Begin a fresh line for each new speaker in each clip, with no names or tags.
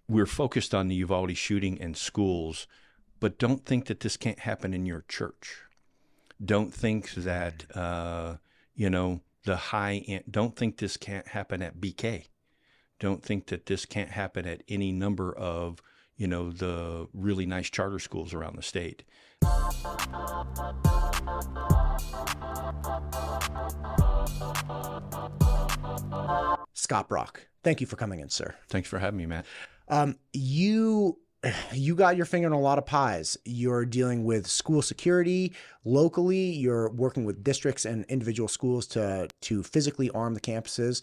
we're focused on the Uvalde shooting in schools, but don't think that this can't happen in your church. Don't think that, don't think this can't happen at BK. Don't think that this can't happen at any number of, the really nice charter schools around the state.
Scott Brock, thank you for coming in, sir.
Thanks for having me, Matt.
You got your finger in a lot of pies. You're dealing with school security locally. You're working with districts and individual schools to physically arm the campuses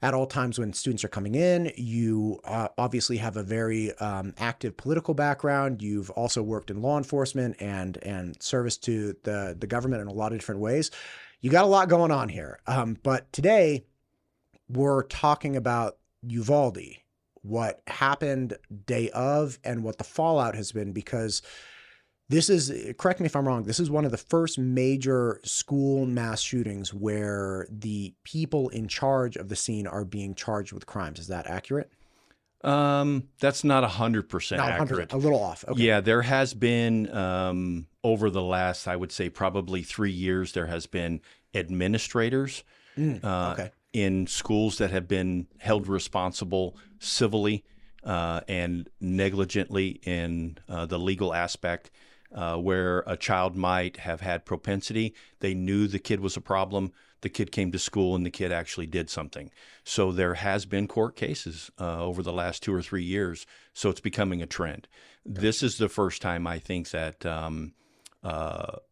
at all times when students are coming in. You obviously have a very active political background. You've also worked in law enforcement and service to the government in a lot of different ways. You got a lot going on here. But today we're talking about Uvalde, what happened day of and what the fallout has been, because this is, correct me if I'm wrong, this is one of the first major school mass shootings where the people in charge of the scene are being charged with crimes. Is that accurate?
That's not 100% accurate.
A little off. Okay.
Yeah, there has been, over the last, I would say probably 3 years, there has been administrators in schools that have been held responsible civilly and negligently in the legal aspect, where a child might have had propensity. They knew the kid was a problem. The kid came to school and the kid actually did something. So there has been court cases over the last 2 or 3 years. So it's becoming a trend. Okay. This is the first time I think that,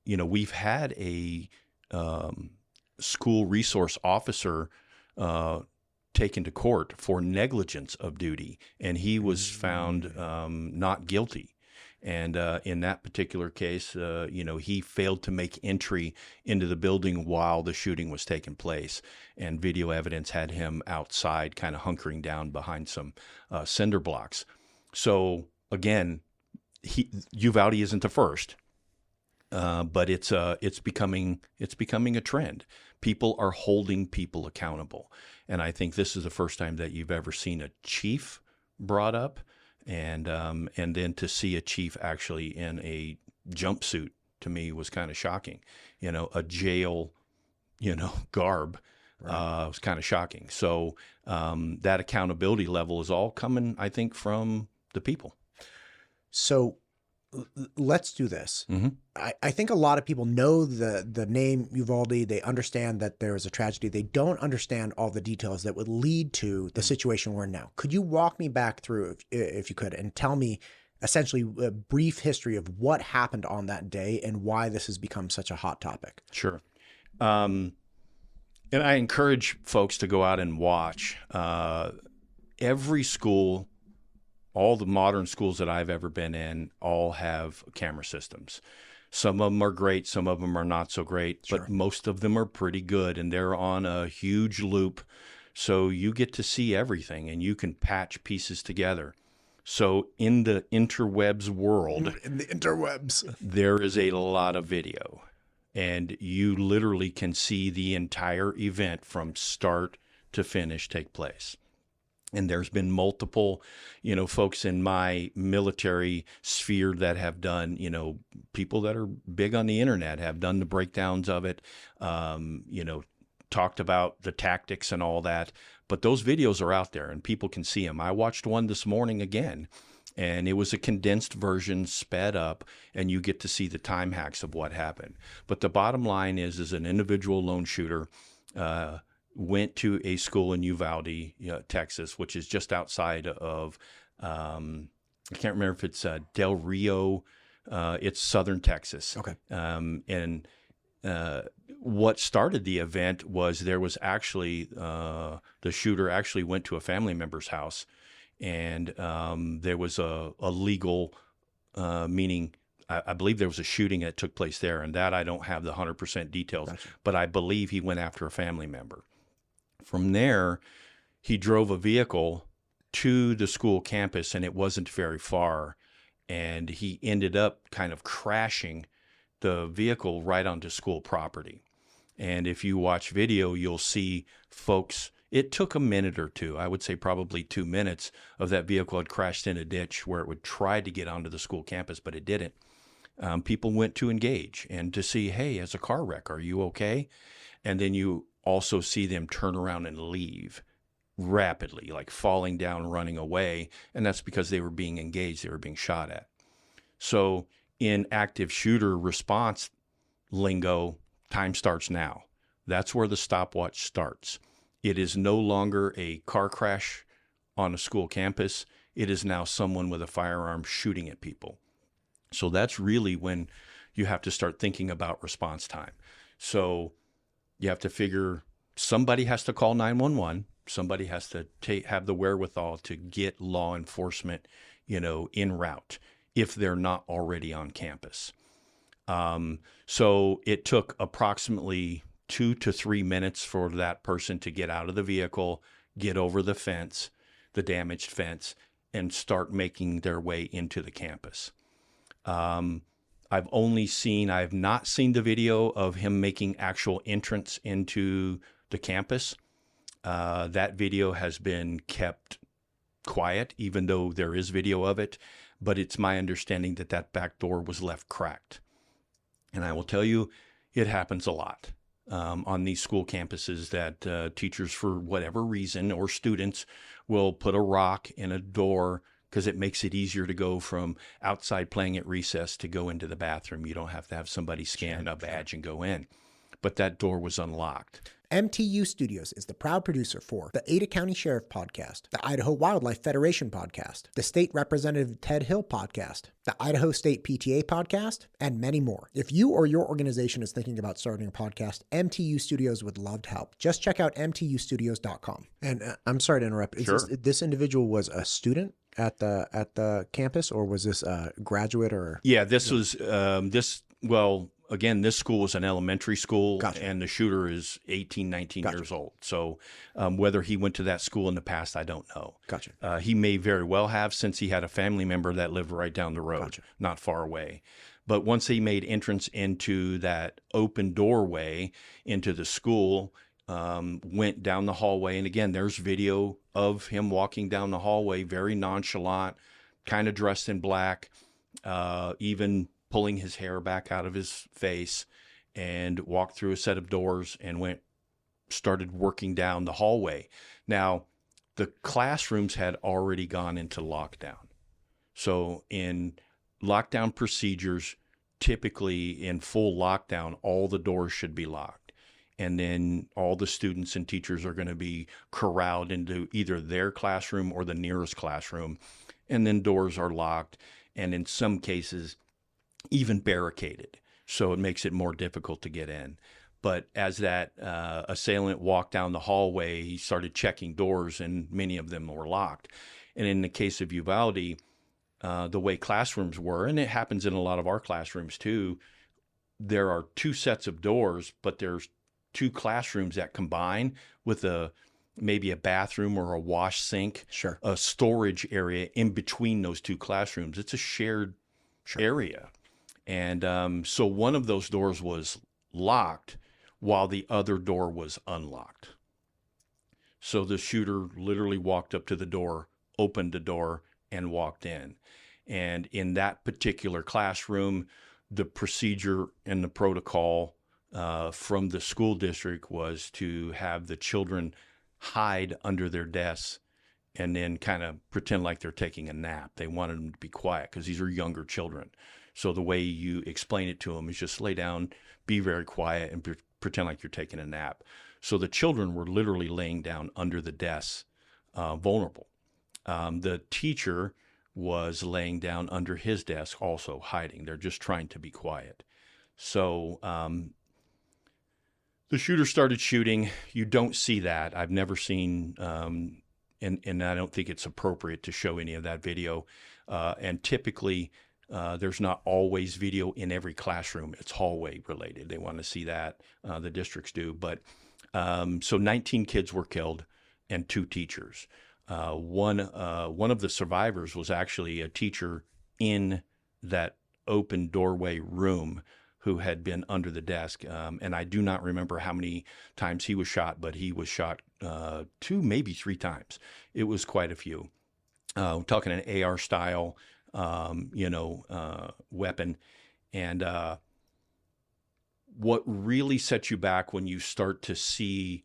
we've had a school resource officer taken to court for negligence of duty, and he was found not guilty. And in that particular case, he failed to make entry into the building while the shooting was taking place, and video evidence had him outside, kind of hunkering down behind some cinder blocks. So again, Uvalde isn't the first, but it's becoming a trend. People are holding people accountable, and I think this is the first time that you've ever seen a chief brought up. And then to see a chief actually in a jumpsuit, to me, was kind of shocking. A jail, garb, was kind of shocking. So that accountability level is all coming, I think, from the people.
So let's do this.
Mm-hmm.
I think a lot of people know the name Uvalde. They understand that there is a tragedy. They don't understand all the details that would lead to the situation we're in now. Could you walk me back through, if you could, and tell me essentially a brief history of what happened on that day and why this has become such a hot topic?
Sure. And I encourage folks to go out and watch. Every school, all the modern schools that I've ever been in, all have camera systems. Some of them are great, some of them are not so great,
Sure.
but most of them are pretty good, and they're on a huge loop. So you get to see everything, and you can patch pieces together. So in the interwebs world, there is a lot of video, and you literally can see the entire event from start to finish take place. And there's been multiple, folks in my military sphere that have done, people that are big on the internet have done the breakdowns of it, talked about the tactics and all that. But those videos are out there and people can see them. I watched one this morning again, and it was a condensed version, sped up, and you get to see the time hacks of what happened. But the bottom line is an individual lone shooter went to a school in Uvalde, Texas, which is just outside of, I can't remember if it's Del Rio, it's southern Texas.
Okay.
And what started the event was there was actually, the shooter actually went to a family member's house, and there was a legal, meaning I believe there was a shooting that took place there, and that I don't have the 100% details,
Gotcha.
but I believe he went after a family member. From there, he drove a vehicle to the school campus, and it wasn't very far. And he ended up kind of crashing the vehicle right onto school property. And if you watch video, you'll see folks It took a minute or two. I would say probably 2 minutes of that vehicle had crashed in a ditch where it would try to get onto the school campus, but it didn't. People went to engage and to see, hey, as a car wreck, are you okay? And then you also see them turn around and leave rapidly, like falling down, running away. And that's because they were being engaged, they were being shot at. So in active shooter response lingo, time starts now. That's where the stopwatch starts. It is no longer a car crash on a school campus. It is now someone with a firearm shooting at people. So that's really when you have to start thinking about response time. So you have to figure somebody has to call 911. Somebody has to have the wherewithal to get law enforcement, en route if they're not already on campus. So it took approximately 2 to 3 minutes for that person to get out of the vehicle, get over the fence, the damaged fence, and start making their way into the campus. I have not seen the video of him making actual entrance into the campus. That video has been kept quiet, even though there is video of it, but it's my understanding that that back door was left cracked. And I will tell you, it happens a lot on these school campuses that teachers, for whatever reason, or students will put a rock in a door because it makes it easier to go from outside playing at recess to go into the bathroom. You don't have to have somebody scan a badge and go in. But that door was unlocked.
MTU Studios is the proud producer for the Ada County Sheriff Podcast, the Idaho Wildlife Federation Podcast, the State Representative Ted Hill Podcast, the Idaho State PTA Podcast, and many more. If you or your organization is thinking about starting a podcast, MTU Studios would love to help. Just check out mtustudios.com. And I'm sorry to interrupt.
Sure.
This individual was a student at the campus, or was this a graduate? Or
yeah, this was again, this school was an elementary school.
Gotcha.
And the shooter is 18, 19
Gotcha.
years old. So whether he went to that school in the past, I don't know.
Gotcha.
He may very well have, since he had a family member that lived right down the road,
Gotcha.
not far away. But once he made entrance into that open doorway into the school, went down the hallway. And again, there's video of him walking down the hallway, very nonchalant, kind of dressed in black, even pulling his hair back out of his face, and walked through a set of doors and started working down the hallway. Now, the classrooms had already gone into lockdown. So in lockdown procedures, typically in full lockdown, all the doors should be locked. And then all the students and teachers are going to be corralled into either their classroom or the nearest classroom. And then doors are locked, and in some cases, even barricaded. So it makes it more difficult to get in. But as that assailant walked down the hallway, he started checking doors, and many of them were locked. And in the case of Uvalde, the way classrooms were, and it happens in a lot of our classrooms too, there are 2 sets of doors, but there's 2 classrooms that combine with maybe a bathroom or a wash sink,
Sure.
a storage area in between those 2 classrooms. It's a shared area. And so one of those doors was locked while the other door was unlocked. So the shooter literally walked up to the door, opened the door, and walked in. And in that particular classroom, the procedure and the protocol from the school district was to have the children hide under their desks and then kind of pretend like they're taking a nap. They wanted them to be quiet because these are younger children. So the way you explain it to them is just lay down, be very quiet, and pretend like you're taking a nap. So the children were literally laying down under the desks, vulnerable. The teacher was laying down under his desk, also hiding. They're just trying to be quiet. So the shooter started shooting. You don't see that. I've never seen, and I don't think it's appropriate to show any of that video. And typically, there's not always video in every classroom. It's hallway related. They want to see that. The districts do. But so 19 kids were killed and 2 teachers. One of the survivors was actually a teacher in that open doorway room who had been under the desk. And I do not remember how many times he was shot, but he was shot 2, maybe 3 times. It was quite a few. We're talking an AR style, weapon. And what really sets you back when you start to see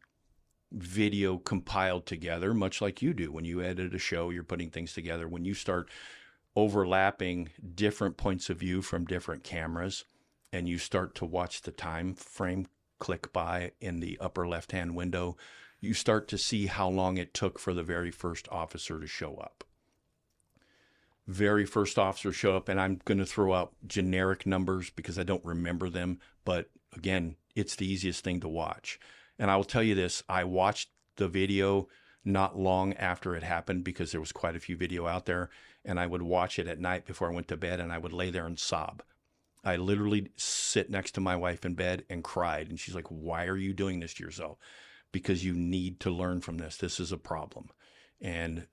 video compiled together, much like you do when you edit a show, you're putting things together, when you start overlapping different points of view from different cameras, and you start to watch the time frame click by in the upper left-hand window, you start to see how long it took for the very first officer to show up. Very first officer show up, and I'm going to throw out generic numbers because I don't remember them, but again, it's the easiest thing to watch. And I will tell you this, I watched the video not long after it happened because there was quite a few video out there, and I would watch it at night before I went to bed, and I would lay there and sob. I literally sit next to my wife in bed and cried, and she's like, "Why are you doing this to yourself?" Because you need to learn from this. This is a problem. And,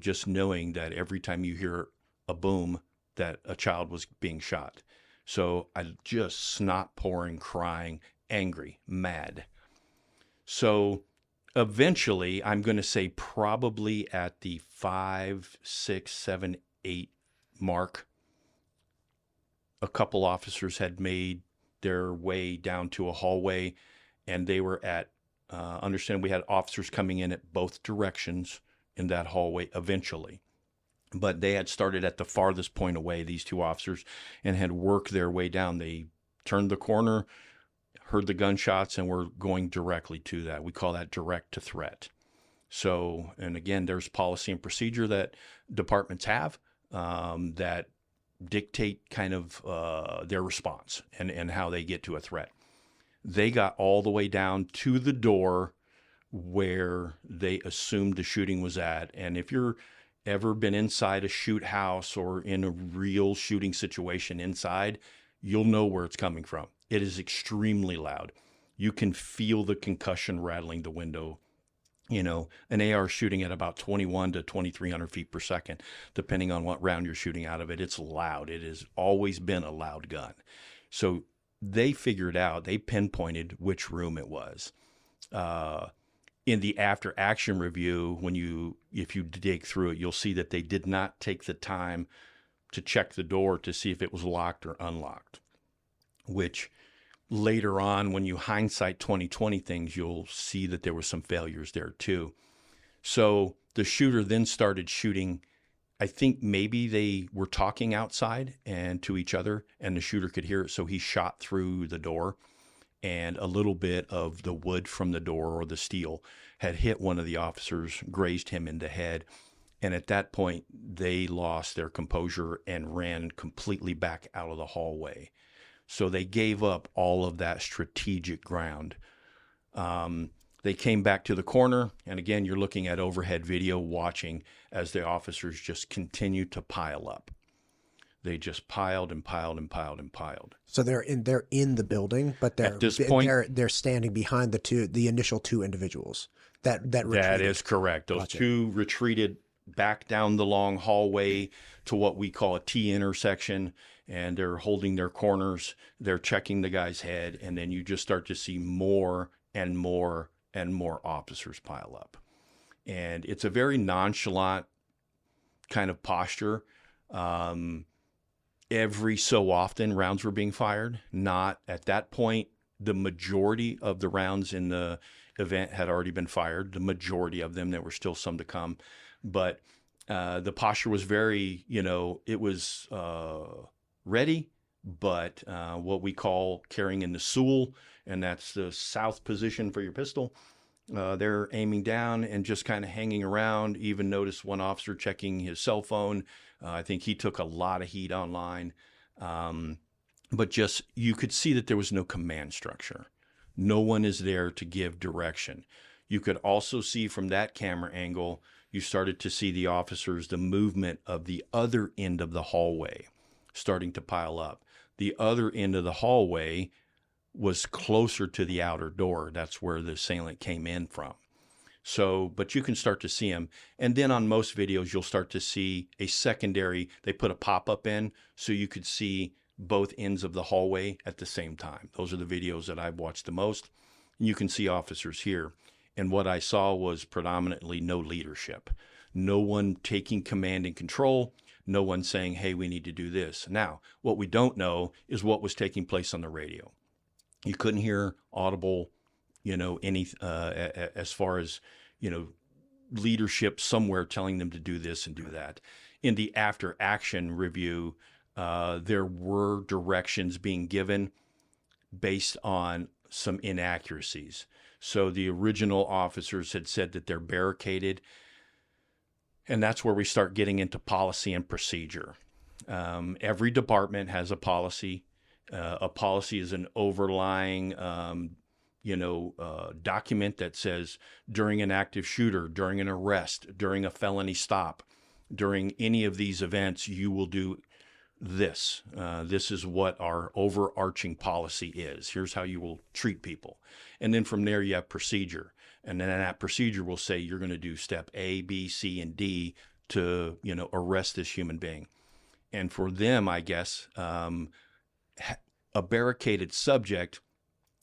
just knowing that every time you hear a boom, that a child was being shot. So I just snot pouring, crying, angry, mad. So eventually, I'm going to say probably at the 5, 6, 7, 8 mark, a couple officers had made their way down to a hallway, and they were at, understand we had officers coming in at both directions in that hallway eventually. But they had started at the farthest point away, these 2 officers, and had worked their way down. They turned the corner, heard the gunshots, and were going directly to that. We call that direct to threat. So, and again, there's policy and procedure that departments have that dictate kind of their response and how they get to a threat. They got all the way down to the door where they assumed the shooting was at. And if you're ever been inside a shoot house or in a real shooting situation inside, you'll know where it's coming from. It is extremely loud. You can feel the concussion rattling the window. An AR shooting at about 21 to 2,300 feet per second, depending on what round you're shooting out of it. It's loud. It has always been a loud gun. So they figured out, they pinpointed which room it was. In the after action review, if you dig through it, you'll see that they did not take the time to check the door to see if it was locked or unlocked, which later on, when you hindsight 2020 things, you'll see that there were some failures there too. So the shooter then started shooting. I think maybe they were talking outside and to each other, and the shooter could hear it. So he shot through the door, and a little bit of the wood from the door or the steel had hit one of the officers, grazed him in the head. And at that point, they lost their composure and ran completely back out of the hallway. So they gave up all of that strategic ground. They came back to the corner, and again, you're looking at overhead video watching as the officers just continued to pile up. They just piled and piled and piled and piled.
So they're in the building, but they're standing behind the initial 2 individuals that retreated.
That is correct. Those
Gotcha.
2 retreated back down the long hallway to what we call a T intersection, and they're holding their corners. They're checking the guy's head, and then you just start to see more and more and more officers pile up. And it's a very nonchalant kind of posture. Every so often, rounds were being fired. Not at that point. The majority of the rounds in the event had already been fired. The majority of them, there were still some to come. But the posture was very, it was ready, but what we call carrying in the Sewell, and that's the south position for your pistol. They're aiming down and just kind of hanging around. Even noticed one officer checking his cell phone. I think he took a lot of heat online. But just, you could see that there was no command structure. No one is there to give direction. You could also see from that camera angle, you started to see the officers, the movement of the other end of the hallway starting to pile up. The other end of the hallway was closer to the outer door. That's where the assailant came in from. So, but you can start to see them. And then on most videos, you'll start to see a secondary, they put a pop-up in so you could see both ends of the hallway at the same time. Those are the videos that I've watched the most. You can see officers here. And what I saw was predominantly no leadership, no one taking command and control, no one saying, hey, we need to do this. Now, what we don't know is what was taking place on the radio. You couldn't hear audible, as far as, leadership somewhere telling them to do this and do that. In the after action review, there were directions being given based on some inaccuracies. So the original officers had said that they're barricaded, and that's where we start getting into policy and procedure. Every department has a policy. A policy is an overlying, document that says during an active shooter, during an arrest, during a felony stop, during any of these events, you will do this. This is what our overarching policy is. Here's how you will treat people. And then from there, you have procedure. And then that procedure will say you're going to do step A, B, C, and D to, arrest this human being. And for them, I guess, a barricaded subject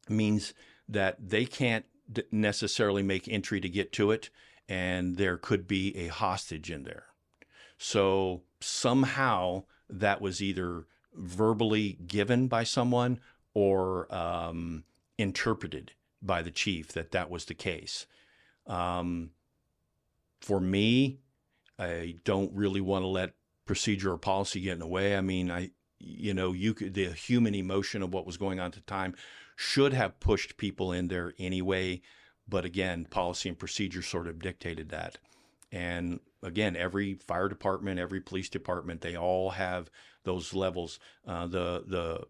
means that they can't necessarily make entry to get to it, and there could be a hostage in there. So somehow that was either verbally given by someone or interpreted by the chief that was the case. For me, I don't really want to let procedure or policy get in the way. I mean, the human emotion of what was going on at the time should have pushed people in there anyway. But again, policy and procedure sort of dictated that. And again, every fire department, every police department, they all have those levels. The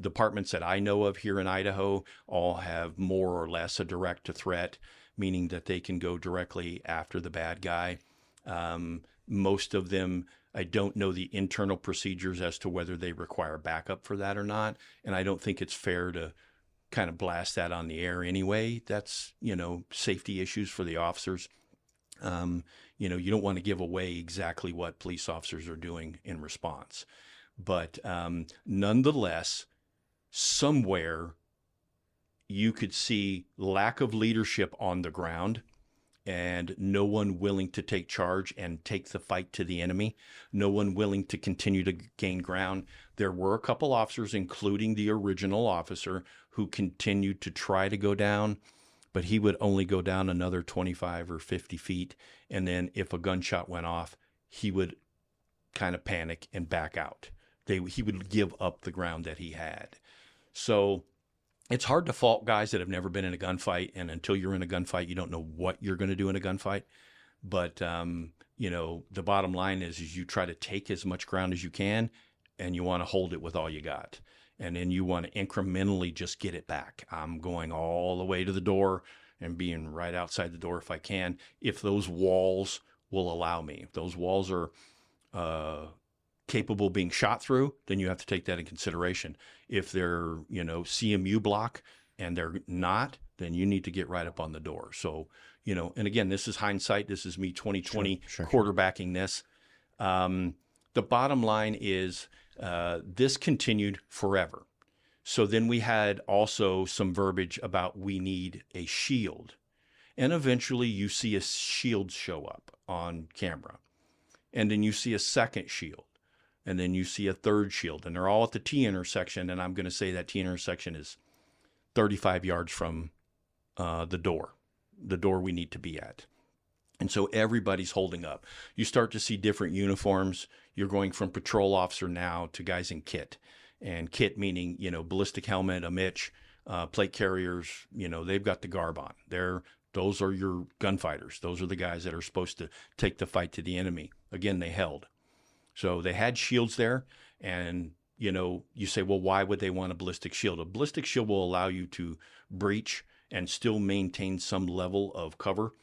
departments that I know of here in Idaho all have more or less a direct to threat, meaning that they can go directly after the bad guy. Most of them, I don't know the internal procedures as to whether they require backup for that or not. And I don't think it's fair to kind of blast that on the air anyway. That's, safety issues for the officers. You don't want to give away exactly what police officers are doing in response. But nonetheless, somewhere you could see lack of leadership on the ground and no one willing to take charge and take the fight to the enemy, no one willing to continue to gain ground. There were a couple officers, including the original officer, who continued to try to go down, but he would only go down another 25 or 50 feet. And then if a gunshot went off, he would kind of panic and back out. He would give up the ground that he had. So it's hard to fault guys that have never been in a gunfight. And until you're in a gunfight, you don't know what you're going to do in a gunfight. But, the bottom line is you try to take as much ground as you can, and you want to hold it with all you got. And then you want to incrementally just get it back. I'm going all the way to the door and being right outside the door if I can, if those walls will allow me. If those walls are capable of being shot through, then you have to take that in consideration. If they're, CMU block and they're not, then you need to get right up on the door. So, and again, this is hindsight. This is me 2020
Sure.
quarterbacking this. The bottom line is this continued forever. So then we had also some verbiage about we need a shield. And eventually you see a shield show up on camera. And then you see a second shield. And then you see a third shield. And they're all at the T intersection. And I'm going to say that T intersection is 35 yards from the door we need to be at. And so everybody's holding up. You start to see different uniforms. You're going from patrol officer now to guys in kit. And kit meaning, ballistic helmet, a Mitch, plate carriers, they've got the garb on. Those are your gunfighters. Those are the guys that are supposed to take the fight to the enemy. Again, they held. So they had shields there. And, you say, well, why would they want a ballistic shield? A ballistic shield will allow you to breach and still maintain some level of cover.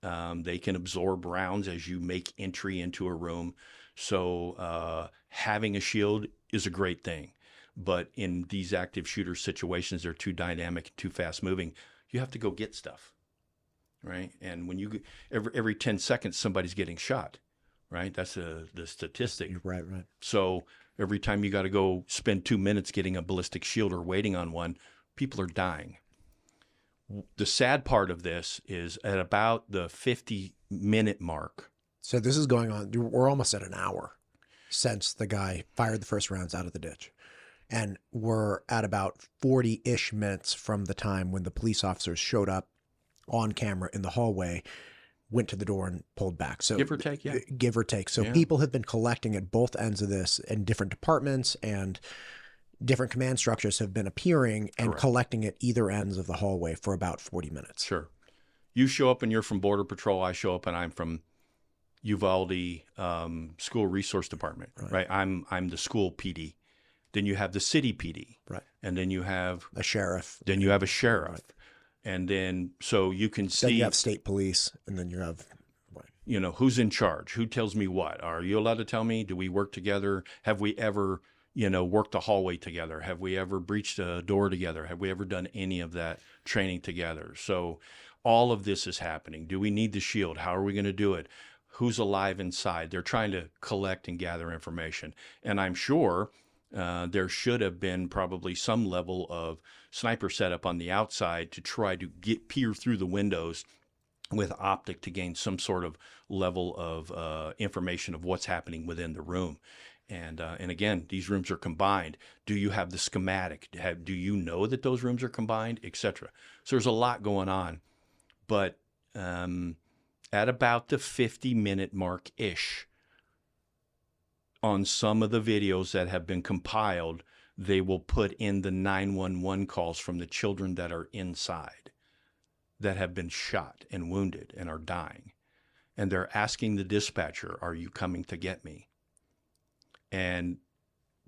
They can absorb rounds as you make entry into a room. So having a shield is a great thing. But in these active shooter situations, they're too dynamic, too fast moving. You have to go get stuff, right? And when every 10 seconds, somebody's getting shot. right? That's the statistic.
Right.
So every time you got to go spend 2 minutes getting a ballistic shield or waiting on one, people are dying. The sad part of this is at about the 50-minute mark.
So this is going on. We're almost at an hour since the guy fired the first rounds out of the ditch. And we're at about 40-ish minutes from the time when the police officers showed up on camera in the hallway, went to the door and pulled back. So
Give or take, yeah.
Give or take. So
Yeah.
people have been collecting at both ends of this, and different departments and different command structures have been appearing and
Correct.
collecting at either ends of the hallway for about 40 minutes.
Sure. You show up and you're from Border Patrol. I show up and I'm from Uvalde School Resource Department, right? I'm the school PD. Then you have the city PD,
Right.
and then you have
A sheriff.
then you have a sheriff, and then so you can
Then
see
you have state police, and then you have
who's in charge, who tells me what. Are you allowed to tell me? Do we work together? Have we ever worked a hallway together? Have we ever breached a door together? Have we ever done any of that training together? So all of this is happening. Do we need the shield? How are we going to do it? Who's alive inside? They're trying to collect and gather information. And I'm sure there should have been probably some level of sniper setup on the outside to try to peer through the windows with optic to gain some sort of level of information of what's happening within the room. And again, these rooms are combined. Do you have the schematic? Do you know that those rooms are combined, etc.? So there's a lot going on. But at about the 50-minute mark-ish, on some of the videos that have been compiled, they will put in the 911 calls from the children that are inside that have been shot and wounded and are dying. And they're asking the dispatcher, are you coming to get me? And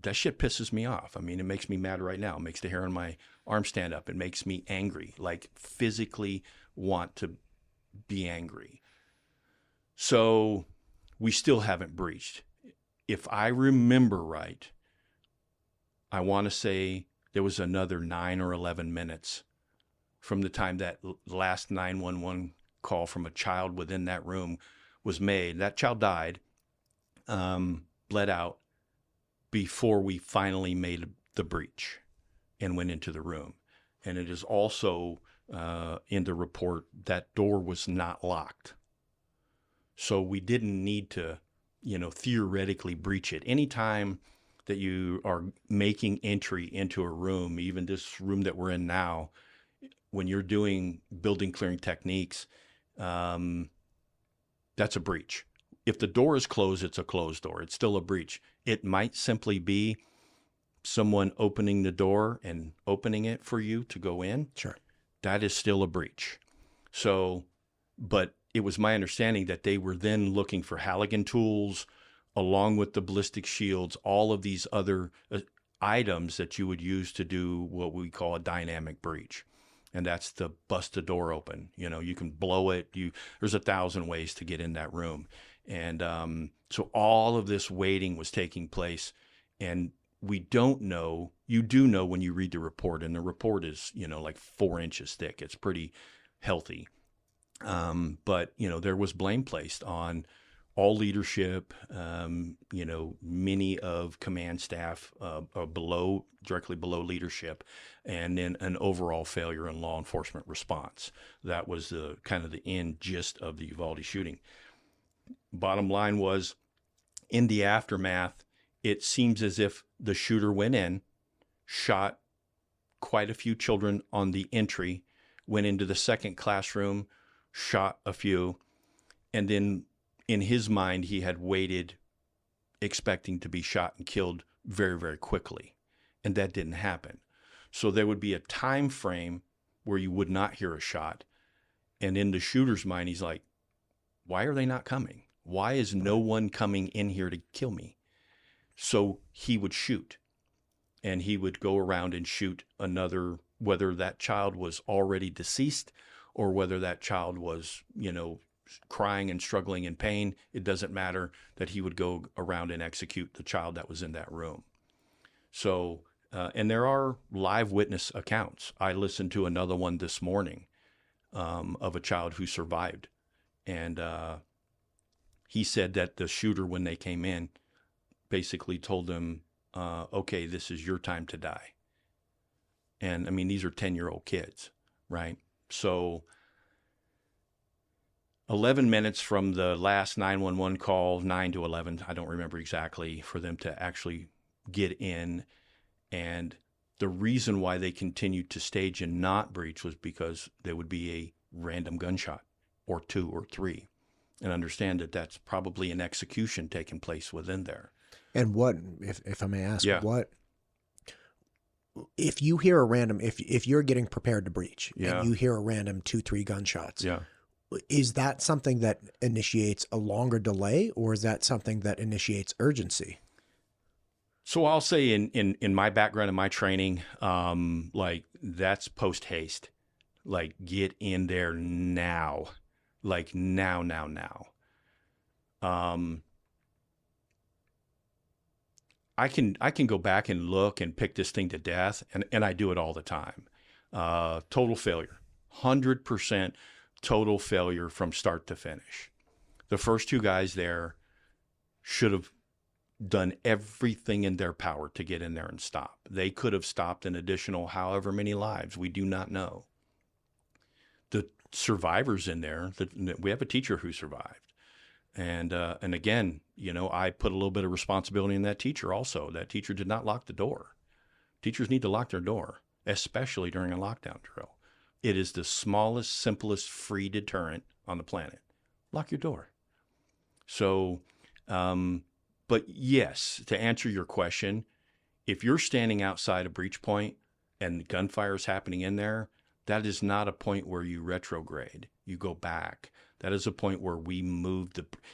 that shit pisses me off. I mean, it makes me mad right now. It makes the hair on my arm stand up. It makes me angry, like physically want to be angry. So we still haven't breached. If I remember right, I want to say there was another 9 or 11 minutes from the time that last 911 call from a child within that room was made. That child died, bled out, before we finally made the breach and went into the room. And it is also in the report that door was not locked. So we didn't need to, theoretically breach it. Anytime that you are making entry into a room, even this room that we're in now, when you're doing building clearing techniques, that's a breach. If the door is closed, it's a closed door. It's still a breach. It might simply be someone opening the door and opening it for you to go in.
Sure.
That is still a breach. So, but it was my understanding that they were then looking for Halligan tools along with the ballistic shields, all of these other items that you would use to do what we call a dynamic breach. And that's to bust the door open. You can blow it. There's 1,000 ways to get in that room. And so all of this waiting was taking place. And we don't know. You do know when you read the report. And the report is, like 4 inches thick. It's pretty healthy. But, there was blame placed on all leadership, many of command staff directly below leadership, and then an overall failure in law enforcement response. That was the kind of the end gist of the Uvalde shooting. Bottom line was, in the aftermath, it seems as if the shooter went in, shot quite a few children on the entry, went into the second classroom, shot a few, and then in his mind, he had waited expecting to be shot and killed very, very quickly. And that didn't happen. So there would be a time frame where you would not hear a shot. And in the shooter's mind, he's like, why are they not coming? Why is no one coming in here to kill me? So he would shoot. And he would go around and shoot another, whether that child was already deceased or whether that child was, crying and struggling in pain. It doesn't matter, that he would go around and execute the child that was in that room. So, and there are live witness accounts. I listened to another one this morning of a child who survived. And he said that the shooter, when they came in, basically told them, okay, this is your time to die. And I mean, these are 10-year-old kids, right? So 11 minutes from the last 911 call, 9 to 11, I don't remember exactly, for them to actually get in. And the reason why they continued to stage and not breach was because there would be a random gunshot or 2 or 3. And understand that that's probably an execution taking place within there.
And what, if I may ask,
Yeah.
what, if you hear a random, if you're getting prepared to breach
Yeah.
and you hear a random 2-3 gunshots,
Yeah.
is that something that initiates a longer delay, or is that something that initiates urgency?
So I'll say in my background and my training, like that's post haste, like get in there now, like now. I can go back and look and pick this thing to death, and I do it all the time. Total failure, 100% total failure from start to finish. The first 2 guys there should have done everything in their power to get in there and stop. They could have stopped an additional however many lives. We do not know. The survivors in there, we have a teacher who survived. And again, you know, I put a little bit of responsibility in that teacher also. That teacher did not lock the door. Teachers need to lock their door, especially during a lockdown drill. It is the smallest, simplest, free deterrent on the planet. Lock your door. So, but yes, to answer your question, if you're standing outside a breach point and gunfire is happening in there, that is not a point where you retrograde. You go back. That is a point where we move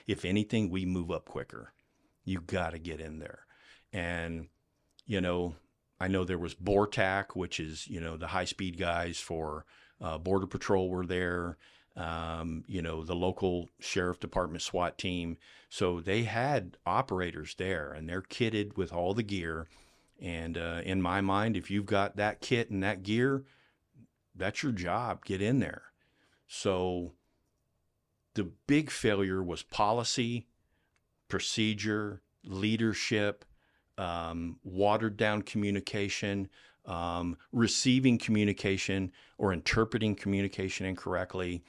if anything, we move up quicker. You got to get in there. And, you know, I know there was BORTAC, which is, you know, the high-speed guys for Border Patrol were there. You know, the local sheriff department SWAT team. So they had operators there, and they're kitted with all the gear. And in my mind, if you've got that kit and that gear, that's your job. Get in there. So the big failure was policy, procedure, leadership, watered down communication, receiving communication or interpreting communication incorrectly,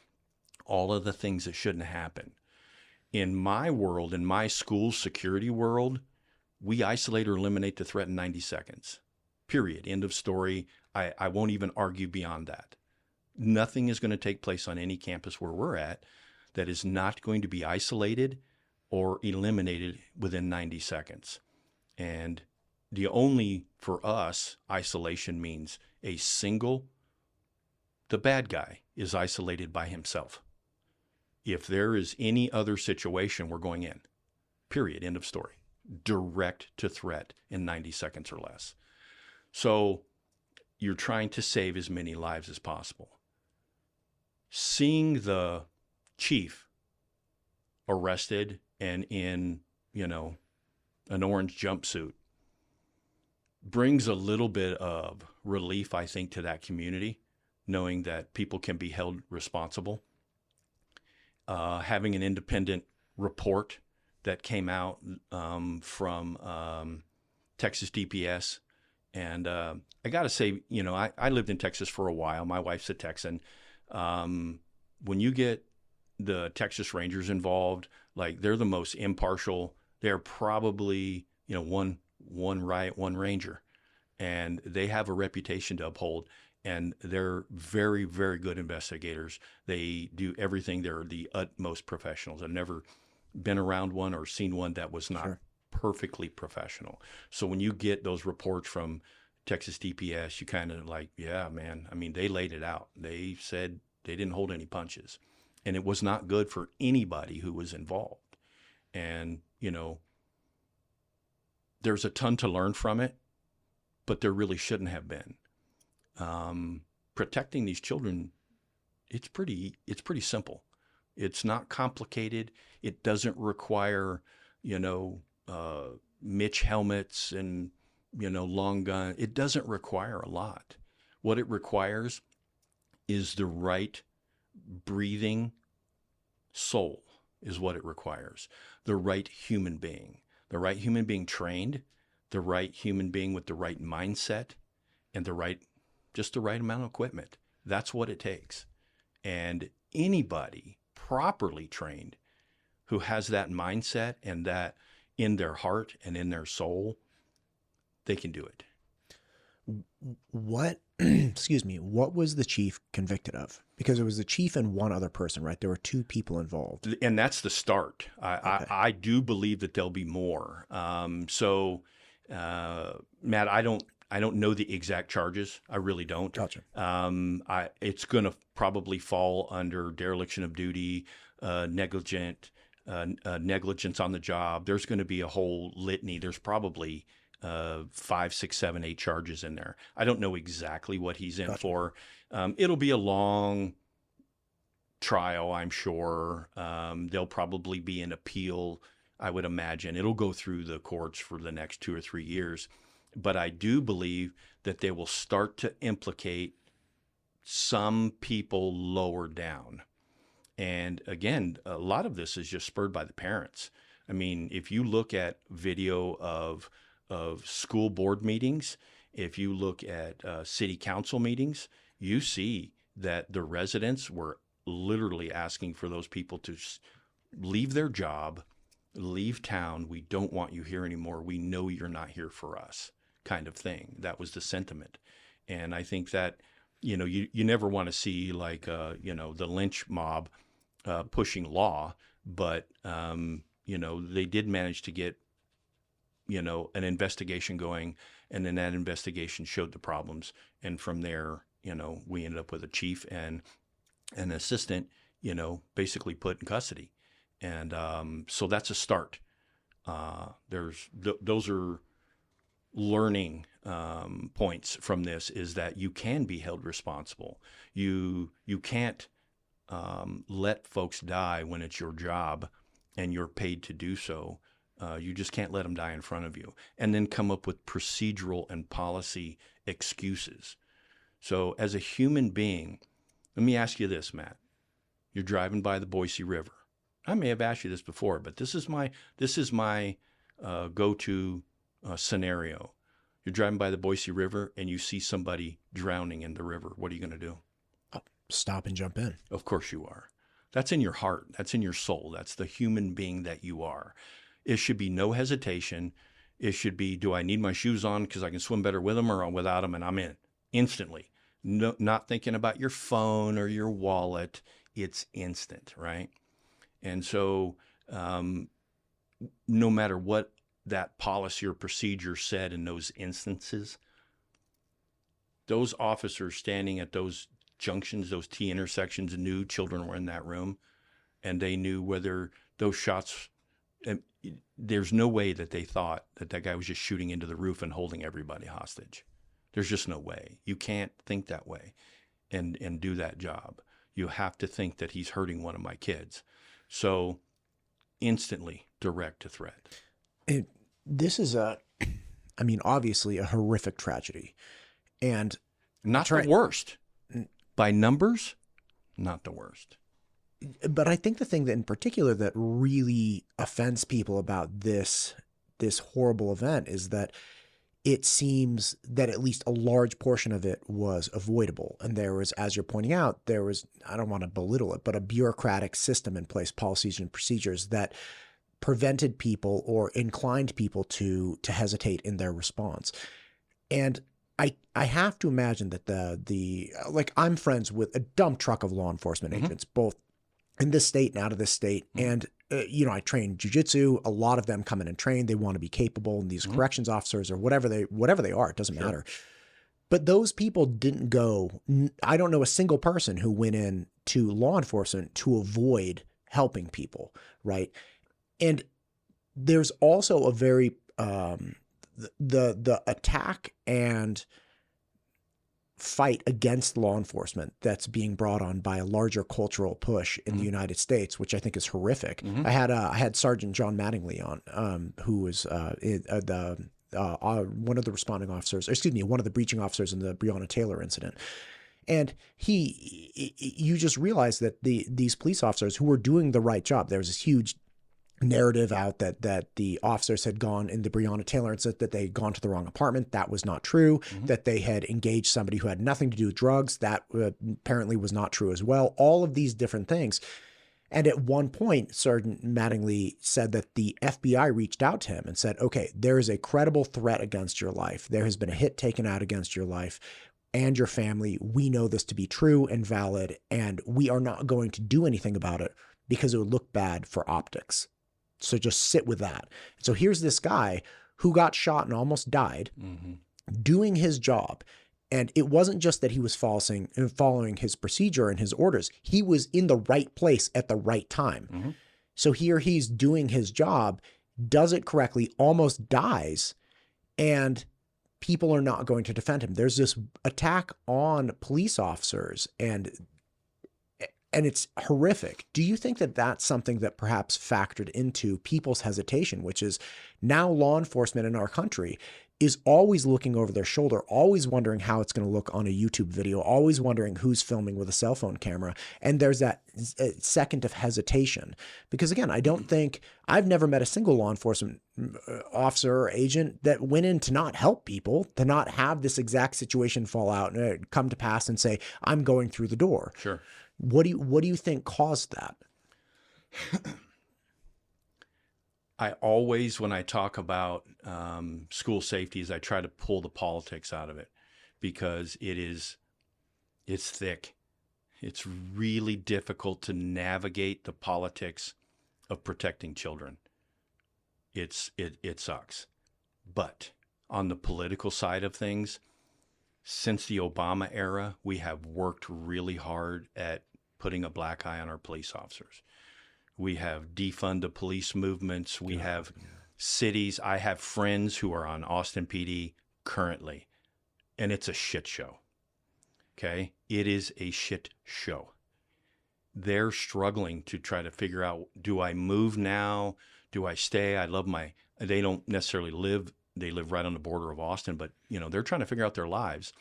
all of the things that shouldn't happen. In my world, in my school security world, we isolate or eliminate the threat in 90 seconds. Period. End of story. I won't even argue beyond that. Nothing is going to take place on any campus where we're at that is not going to be isolated or eliminated within 90 seconds. And the only, for us, isolation means the bad guy is isolated by himself. If there is any other situation, we're going in. Period. End of story. Direct to threat in 90 seconds or less. So you're trying to save as many lives as possible. Seeing the chief arrested and in, you know, an orange jumpsuit brings a little bit of relief, I think, to that community, knowing that people can be held responsible. Having an independent report that came out from Texas DPS. And I got to say, you know, I lived in Texas for a while. My wife's a Texan. When you get the Texas Rangers involved, like they're the most impartial. They're probably, you know, one riot, one ranger. And they have a reputation to uphold. And they're very, very good investigators. They do everything. They're the utmost professionals. I've never been around one or seen one that was not perfectly professional. So when you get those reports from Texas DPS, you kind of like, yeah, man. I mean, they laid it out. They said they didn't hold any punches. And it was not good for anybody who was involved. And, you know, there's a ton to learn from it, but there really shouldn't have been. Protecting these children, it's pretty simple. It's not complicated. It doesn't require, you know, Mitch helmets and, you know, long gun. It doesn't require a lot. What it requires is the right breathing soul. is what it requires. The right human being. The right human being trained, the right human being with the right mindset, and just the right amount of equipment. That's what it takes. And anybody properly trained who has that mindset and that in their heart and in their soul, they can do it.
What, excuse me, what was the chief convicted of? Because it was the chief and one other person, right? There were two people involved.
And that's the start. I do believe that there'll be more. Matt, I don't know the exact charges. I really don't.
Gotcha.
It's going to probably fall under dereliction of duty, negligence on the job. There's going to be a whole litany. There's probably 5, 6, 7, 8 charges in there. I don't know exactly what he's in for. It'll be a long trial, I'm sure. There'll probably be an appeal, I would imagine. It'll go through the courts for the next 2 or 3 years. But I do believe that they will start to implicate some people lower down. And again, a lot of this is just spurred by the parents. I mean, if you look at video of school board meetings, if you look at city council meetings, you see that the residents were literally asking for those people to leave their job, leave town. We don't want you here anymore. We know you're not here for us, kind of thing. That was the sentiment. And I think that, you never want to see like, the lynch mob pushing law, but, they did manage to get, an investigation going, and then that investigation showed the problems. And from there, we ended up with a chief and an assistant, basically put in custody. And so that's a start. Those are learning points from this, is that you can be held responsible. You can't let folks die when it's your job and you're paid to do so. You just can't let them die in front of you, and then come up with procedural and policy excuses. So as a human being, let me ask you this, Matt. You're driving by the Boise River. I may have asked you this before, but this is my go-to scenario. You're driving by the Boise River and you see somebody drowning in the river. What are you going to do?
Stop and jump in.
Of course you are. That's in your heart. That's in your soul. That's the human being that you are. It should be no hesitation. It should be, do I need my shoes on because I can swim better with them or without them? And I'm in instantly. No, not thinking about your phone or your wallet. It's instant, right? And so no matter what that policy or procedure said in those instances, those officers standing at those junctions, those T intersections, knew children were in that room, and they knew whether those shots, there's no way that they thought that guy was just shooting into the roof and holding everybody hostage. There's just no way. You can't think that way and do that job. You have to think that he's hurting one of my kids. So instantly direct to threat.
This is obviously a horrific tragedy, and
not the worst. By numbers, not the worst.
But I think the thing that in particular that really offends people about this horrible event is that it seems that at least a large portion of it was avoidable. And there was, as you're pointing out, I don't want to belittle it, but a bureaucratic system in place, policies and procedures that prevented people or inclined people to hesitate in their response. And I have to imagine that I'm friends with a dump truck of law enforcement agents, both in this state and out of this state. And, I train jujitsu. A lot of them come in and train. They want to be capable, and these corrections officers or whatever they are, it doesn't matter. But those people didn't go. I don't know a single person who went in to law enforcement to avoid helping people. Right. And there's also a very, the attack and fight against law enforcement that's being brought on by a larger cultural push in the United States, which I think is horrific. I had Sergeant John Mattingly on, who was one of the responding officers, one of the breaching officers in the Breonna Taylor incident. And you just realize that these police officers who were doing the right job, there was this huge narrative out that the officers had gone into Breonna Taylor and said that they had gone to the wrong apartment. That was not true. That they had engaged somebody who had nothing to do with drugs. That apparently was not true as well. All of these different things. And at one point, Sergeant Mattingly said that the FBI reached out to him and said, okay, there is a credible threat against your life. There has been a hit taken out against your life and your family. We know this to be true and valid, and we are not going to do anything about it because it would look bad for optics. So just sit with that. So here's this guy who got shot and almost died doing his job. And it wasn't just that he was following his procedure and his orders. He was in the right place at the right time. So here he's doing his job, does it correctly, almost dies, and people are not going to defend him. There's this attack on police officers, and it's horrific. Do you think that that's something that perhaps factored into people's hesitation, which is now law enforcement in our country is always looking over their shoulder, always wondering how it's going to look on a YouTube video, always wondering who's filming with a cell phone camera. And there's that second of hesitation. Because again, I've never met a single law enforcement officer or agent that went in to not help people, to not have this exact situation fall out and come to pass and say, I'm going through the door.
Sure.
What do you think caused that?
I always, when I talk about school safeties, I try to pull the politics out of it because it's thick. It's really difficult to navigate the politics of protecting children. It sucks. But on the political side of things, since the Obama era, we have worked really hard at putting a black eye on our police officers. We have defund the police movements. We have cities. I have friends who are on Austin PD currently, and it's a shit show. Okay? It is a shit show. They're struggling to try to figure out, do I move now? Do I stay? They don't necessarily they live right on the border of Austin, but they're trying to figure out their lives.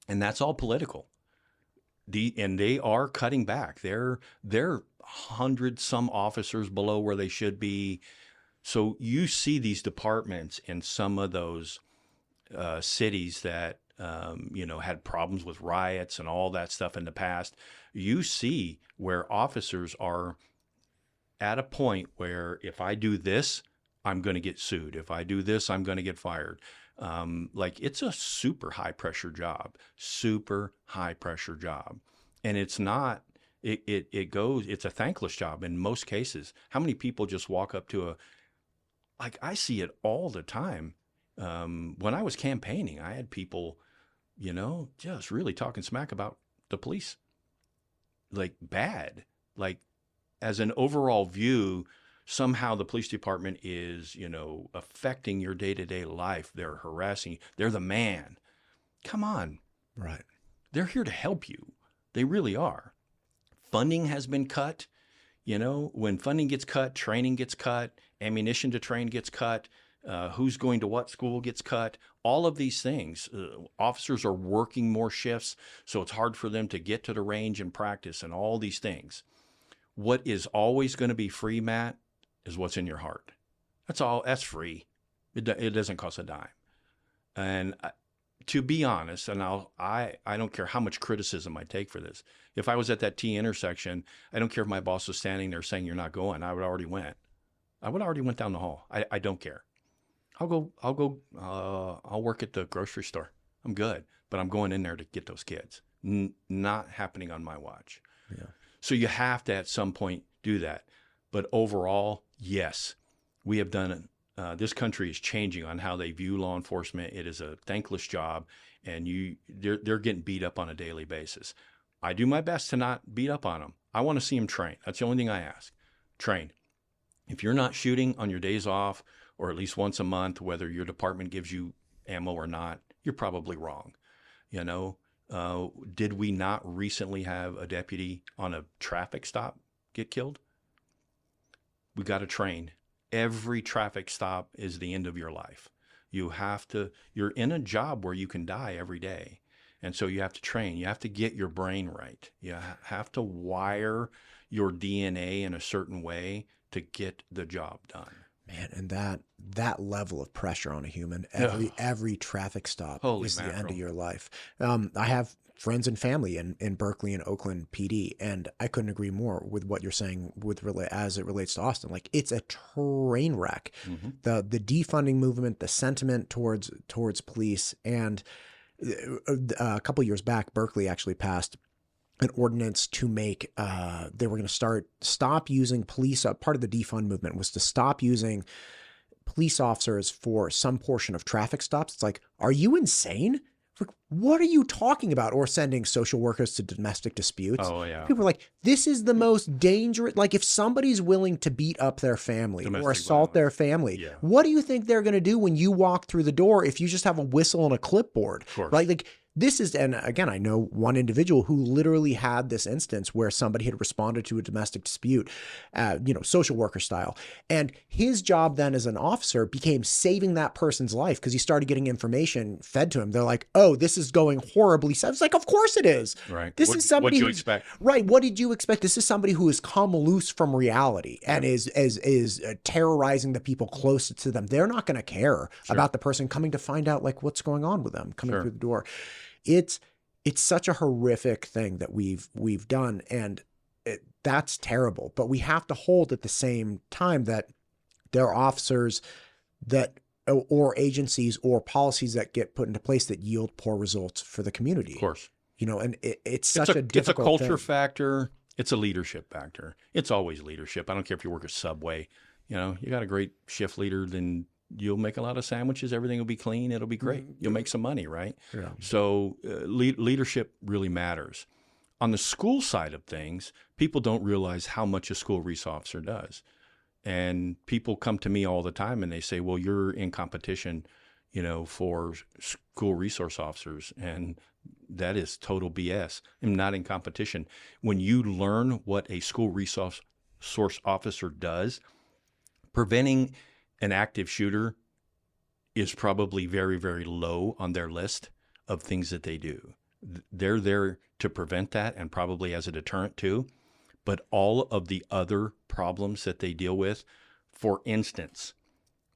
And that's all political. And they are cutting back. They're 100 some officers below where they should be. So you see these departments in some of those cities that had problems with riots and all that stuff in the past. You see where officers are at a point where if I do this, I'm going to get sued. If I do this, I'm going to get fired. It's a super high pressure job. And it's not, it's a thankless job in most cases. How many people just walk up to I see it all the time. When I was campaigning, I had people, just really talking smack about the police. Bad. As an overall view, somehow the police department is, affecting your day-to-day life. They're harassing you. They're the man. Come on.
Right.
They're here to help you. They really are. Funding has been cut. When funding gets cut, training gets cut, ammunition to train gets cut, who's going to what school gets cut. All of these things. Officers are working more shifts, so it's hard for them to get to the range and practice and all these things. What is always going to be free, Matt, is what's in your heart. That's all. That's free. It doesn't cost a dime. And to be honest, and I don't care how much criticism I take for this. If I was at that T intersection, I don't care if my boss was standing there saying you're not going. I would already went. I would already went down the hall. I don't care. I'll work at the grocery store. I'm good, but I'm going in there to get those kids. Not happening on my watch.
Yeah.
So you have to at some point do that. But overall, yes, we have done it. This country is changing on how they view law enforcement. It is a thankless job, and they're getting beat up on a daily basis. I do my best to not beat up on them. I want to see them train. That's the only thing I ask. Train. If you're not shooting on your days off, or at least once a month, whether your department gives you ammo or not, you're probably wrong. Did we not recently have a deputy on a traffic stop get killed? We got to train. Every traffic stop is the end of your life. You're in a job where you can die every day. And so you have to train. You have to get your brain right. You have to wire your DNA in a certain way to get the job done.
Man, and that level of pressure on a human,
Ugh.
every traffic stop
Holy
is the end of
mackerel.
your life. I have friends and family in Berkeley and Oakland PD, and I couldn't agree more with what you're saying as it relates to Austin. Like, it's a train wreck.
Mm-hmm.
The defunding movement, the sentiment towards police, and a couple years back, Berkeley actually passed an ordinance to make they were going to stop using police. Part of the defund movement was to stop using police officers for some portion of traffic stops. It's like, are you insane? Like, what are you talking about? Or sending social workers to domestic disputes.
Oh, yeah.
People are like, this is the most dangerous. Like, if somebody's willing to beat up their family or
Domestic
assault their
violence.
family,
Yeah.
what do you think they're going to do when you walk through the door if you just have a whistle and a clipboard?
Of course.
Like this is, and again, I know one individual who literally had this instance where somebody had responded to a domestic dispute, social worker style. And his job then as an officer became saving that person's life because he started getting information fed to him. They're like, oh, this is going horribly. So it's like, of course it is.
Right.
This is somebody
What you
who's-
expect?
Right. What did you expect? This is somebody who has come loose from reality and is terrorizing the people closest to them. They're not going to care about the person coming to find out like what's going on with them coming
Sure.
through the door. It's such a horrific thing that we've done, and that's terrible. But we have to hold at the same time that there are officers that or agencies or policies that get put into place that yield poor results for the community.
Of course.
And it's such a difficult
It's a culture
thing.
factor. It's a leadership factor. It's always leadership. I don't care if you work at Subway. You got a great shift leader, then you'll make a lot of sandwiches. Everything will be clean. It'll be great. You'll make some money, right?
Yeah.
So leadership really matters. On the school side of things, people don't realize how much a school resource officer does. And people come to me all the time and they say, well, you're in competition, for school resource officers. And that is total BS. I'm not in competition. When you learn what a school resource officer does, preventing an active shooter is probably very, very low on their list of things that they do. They're there to prevent that and probably as a deterrent too. But all of the other problems that they deal with, for instance,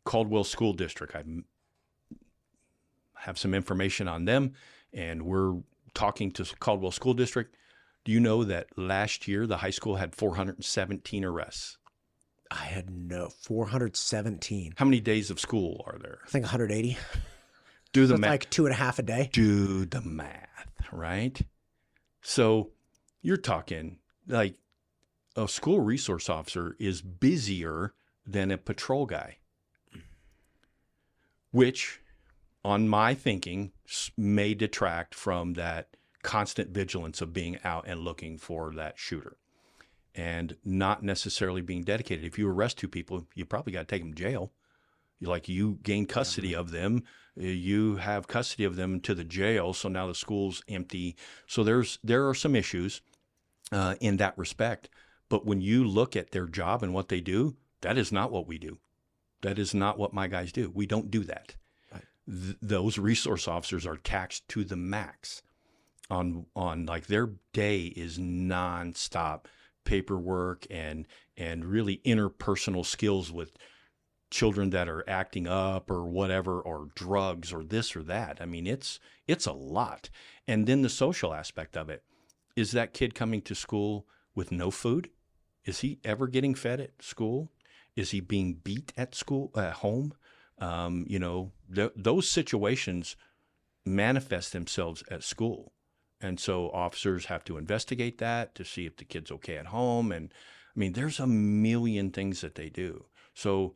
Caldwell School District, I have some information on them, and we're talking to Caldwell School District. Do you know that last year the high school had 417 arrests?
I had 417.
How many days of school are there?
I think 180.
Do the
So it's
math.
like 2.5 a day.
Do the math, right? So you're talking like a school resource officer is busier than a patrol guy, which on my thinking may detract from that constant vigilance of being out and looking for that shooter and not necessarily being dedicated. If you arrest two people, you probably got to take them to jail. You gain custody of them. You have custody of them to the jail. So now the school's empty. So there are some issues in that respect. But when you look at their job and what they do, that is not what we do. That is not what my guys do. We don't do that.
Right.
Those resource officers are taxed to the max on like their day is nonstop paperwork and really interpersonal skills with children that are acting up or whatever, or drugs or this or that. I mean, it's a lot. And then the social aspect of it. Is that kid coming to school with no food? Is he ever getting fed at school? Is he being beat at school, at home? Those situations manifest themselves at school. And so officers have to investigate that to see if the kid's okay at home. And I mean, there's a million things that they do. So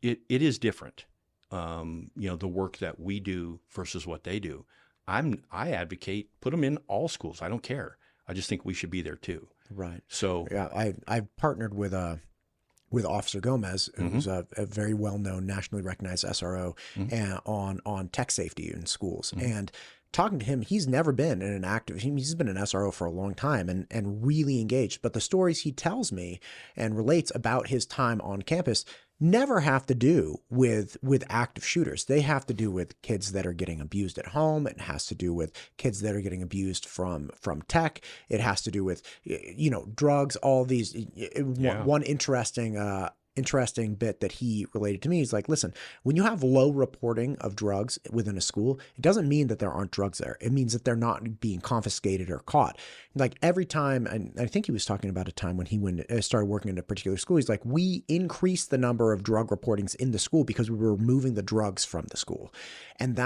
it is different, the work that we do versus what they do. I advocate, put them in all schools. I don't care. I just think we should be there too.
Right.
So
Yeah, I've partnered with Officer Gomez, who's a very well-known, nationally recognized SRO, and on tech safety in schools. And talking to him, he's never been in an active, he's been an SRO for a long time and really engaged. But the stories he tells me and relates about his time on campus, never have to do with active shooters. They have to do with kids that are getting abused at home. It has to do with kids that are getting abused from tech. It has to do with, drugs, all these. One interesting bit that he related to me is like, listen, when you have low reporting of drugs within a school, it doesn't mean that there aren't drugs there. It means that they're not being confiscated or caught. Like every time, and I think he was talking about a time when he started working in a particular school, he's like, we increased the number of drug reportings in the school because we were removing the drugs from the school. And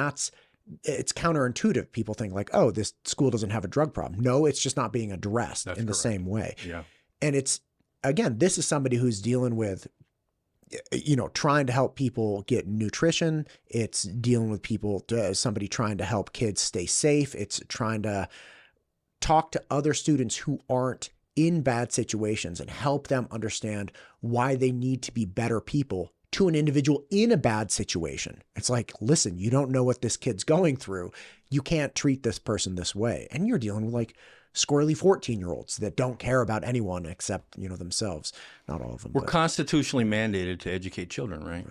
it's counterintuitive. People think like, oh, this school doesn't have a drug problem. No, it's just not being addressed in the same way.
Yeah.
And again, this is somebody who's dealing with, trying to help people get nutrition. It's dealing with somebody trying to help kids stay safe. It's trying to talk to other students who aren't in bad situations and help them understand why they need to be better people to an individual in a bad situation. It's like, listen, you don't know what this kid's going through. You can't treat this person this way. And you're dealing with like squirrely 14-year-olds that don't care about anyone except, themselves. Not all of them.
We're constitutionally mandated to educate children, right?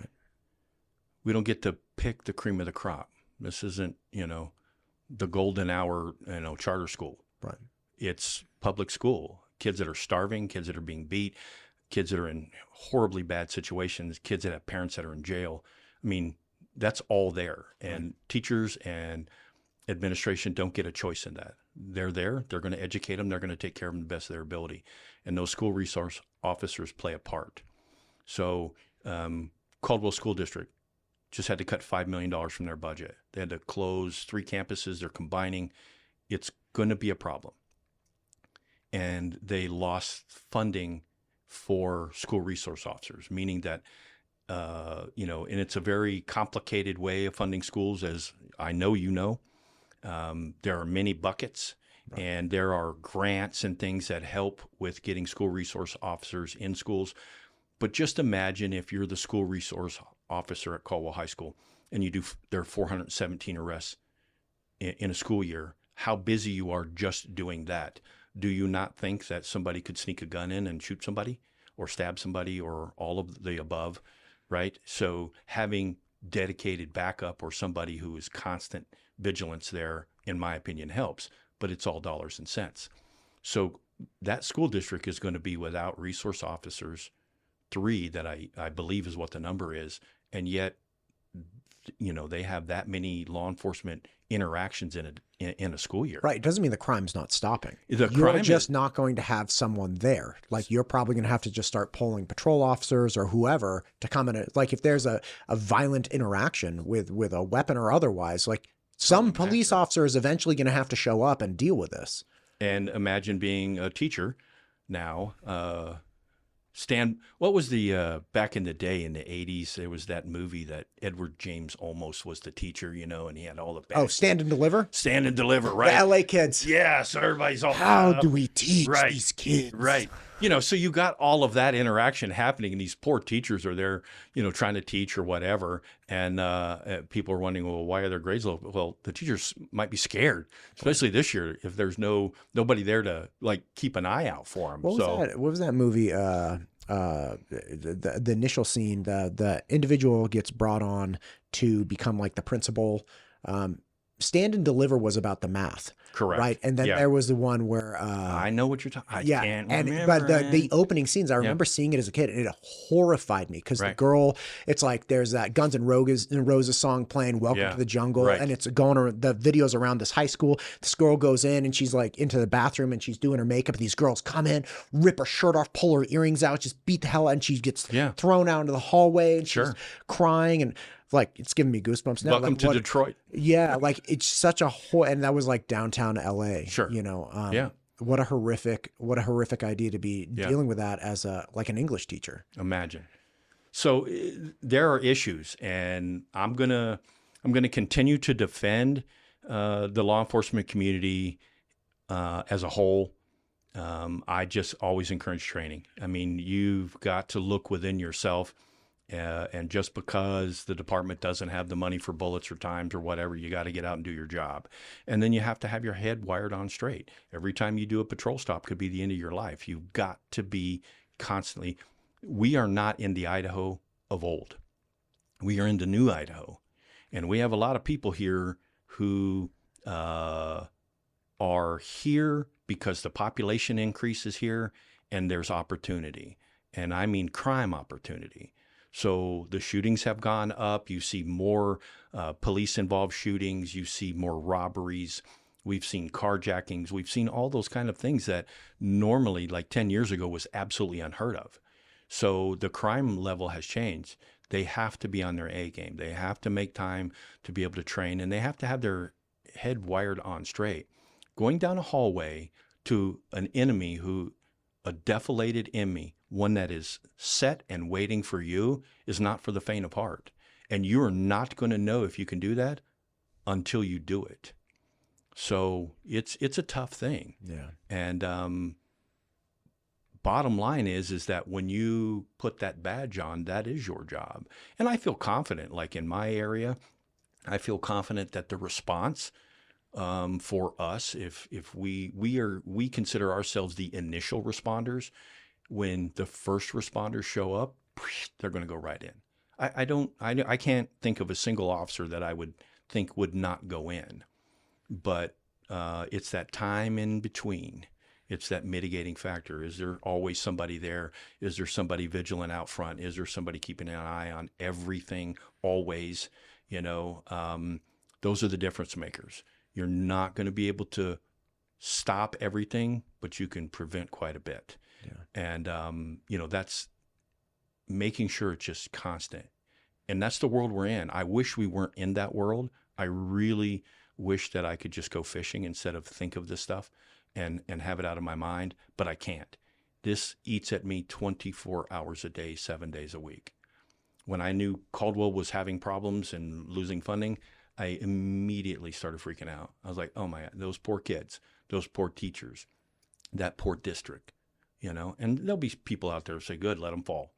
We don't get to pick the cream of the crop. This isn't, the golden hour, charter school.
Right.
It's public school. Kids that are starving, kids that are being beat, kids that are in horribly bad situations, kids that have parents that are in jail. I mean, that's all there. And teachers and administration don't get a choice in that. They're there. They're going to educate them. They're going to take care of them to the best of their ability. And those school resource officers play a part. So Caldwell School District just had to cut $5 million from their budget. They had to close 3 campuses. They're combining. It's going to be a problem. And they lost funding for school resource officers, meaning that, and it's a very complicated way of funding schools, as I know. There are many buckets, and there are grants and things that help with getting school resource officers in schools. But just imagine if you're the school resource officer at Caldwell High School and there are 417 arrests in a school year, how busy you are just doing that. Do you not think that somebody could sneak a gun in and shoot somebody or stab somebody or all of the above, right? So having dedicated backup or somebody who is constant vigilance there, in my opinion, helps, but it's all dollars and cents. So that school district is going to be without resource officers, 3 that I believe is what the number is. And yet, they have that many law enforcement interactions in a school year.
Right. It doesn't mean the crime's not stopping.
You're
just not going to have someone there. Like you're probably going to have to just start pulling patrol officers or whoever to come in. Like if there's a violent interaction with a weapon or otherwise, like some police officer is eventually going to have to show up and deal with this.
And imagine being a teacher now. What was the back in the day in the 80s, there was that movie that Edward James Olmos was the teacher, and he had all the bad.
Oh, Stand and Deliver?
Stand and Deliver, right?
The LA kids.
Yeah, so everybody's all
how do we teach these kids?
Right. So you got all of that interaction happening, and these poor teachers are there, trying to teach or whatever, and people are wondering, well, why are their grades low? Well, the teachers might be scared, especially this year, if there's nobody there to like keep an eye out for them.
What was that movie? The initial scene, the individual gets brought on to become like the principal. Stand and Deliver was about the math.
Correct.
Right. And then there was the one where
I know what you're talking. I can't remember.
But the opening scenes, I remember seeing it as a kid, and it horrified me because the girl, it's like there's that Guns N' Roses song playing "Welcome to the Jungle," and it's going. The videos around this high school. This girl goes in and she's like into the bathroom and she's doing her makeup. These girls come in, rip her shirt off, pull her earrings out, just beat the hell out, and she gets thrown out into the hallway and she's crying and. Like it's giving me goosebumps now.
Welcome to Detroit.
Yeah, like it's such a and that was like downtown LA.
Sure.
What a horrific idea to be dealing with that as like an English teacher.
Imagine. So there are issues, and I'm gonna continue to defend the law enforcement community as a whole. I just always encourage training. I mean, you've got to look within yourself. And just because the department doesn't have the money for bullets or times or whatever, you got to get out and do your job. And then you have to have your head wired on straight. Every time you do a patrol stop could be the end of your life. You've got to be constantly. We are not in the Idaho of old. We are into new Idaho, and we have a lot of people here who are here because the population increase is here and there's opportunity. And I mean crime opportunity. So the shootings have gone up. You see more police-involved shootings. You see more robberies. We've seen carjackings. We've seen all those kind of things that normally, like 10 years ago, was absolutely unheard of. So the crime level has changed. They have to be on their A game. They have to make time to be able to train, and they have to have their head wired on straight. Going down a hallway to an enemy a defilated enemy, one that is set and waiting for you, is not for the faint of heart. And you are not going to know if you can do that until you do it. So it's a tough thing.
Yeah.
And bottom line is that when you put that badge on, that is your job. And I feel confident, like in my area, I feel confident that the response for us, if we consider ourselves the initial responders, when the first responders show up, they're going to go right in. I can't think of a single officer that I would think would not go in, but it's that time in between. It's that mitigating factor. Is there always somebody there? Is there somebody vigilant out front? Is there somebody keeping an eye on everything always? Those are the difference makers. You're not going to be able to stop everything, but you can prevent quite a bit. Yeah. And, that's making sure it's just constant. And that's the world we're in. I wish we weren't in that world. I really wish that I could just go fishing instead of think of this stuff and have it out of my mind, but I can't. This eats at me 24 hours a day, 7 days a week. When I knew Caldwell was having problems and losing funding, I immediately started freaking out. I was like, oh my God, those poor kids, those poor teachers, that poor district, and there'll be people out there who say, good, let them fall.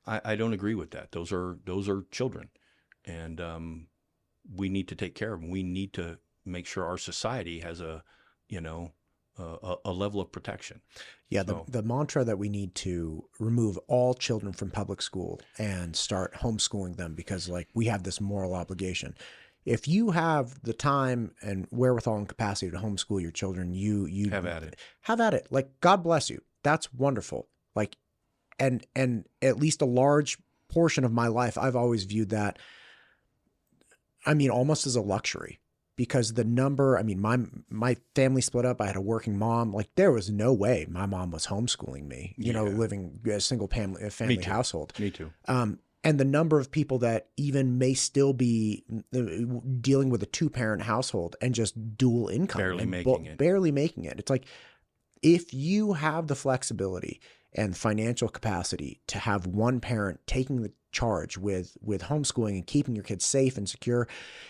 I don't agree with that. Those are children, and we need to take care of them. We need to make sure our society has a level of protection.
Yeah, the mantra that we need to remove all children from public school and start homeschooling them, because we have this moral obligation. If you have the time and wherewithal and capacity to homeschool your children, you
have at it.
Have at it. God bless you. That's wonderful. And at least a large portion of my life, I've always viewed that, almost as a luxury. Because the number, my family split up. I had a working mom. There was no way my mom was homeschooling me, living a single family household.
Me too.
And the number of people that even may still be dealing with a 2-parent household and just dual income.
Barely
making it. It's if you have the flexibility and financial capacity to have one parent taking the charge with homeschooling and keeping your kids safe and secure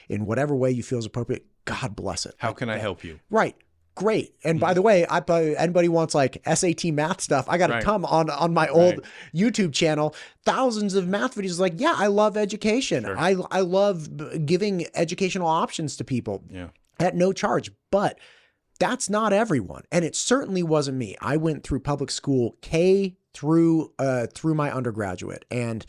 in whatever way you feel is appropriate, God bless it.
How can I help you?
Right. Great. And by the way, anybody wants SAT math stuff, I got to come on my old YouTube channel, thousands of math videos. Yeah, I love education. Sure. I love giving educational options to people at no charge, but that's not everyone. And it certainly wasn't me. I went through public school K through my undergraduate, and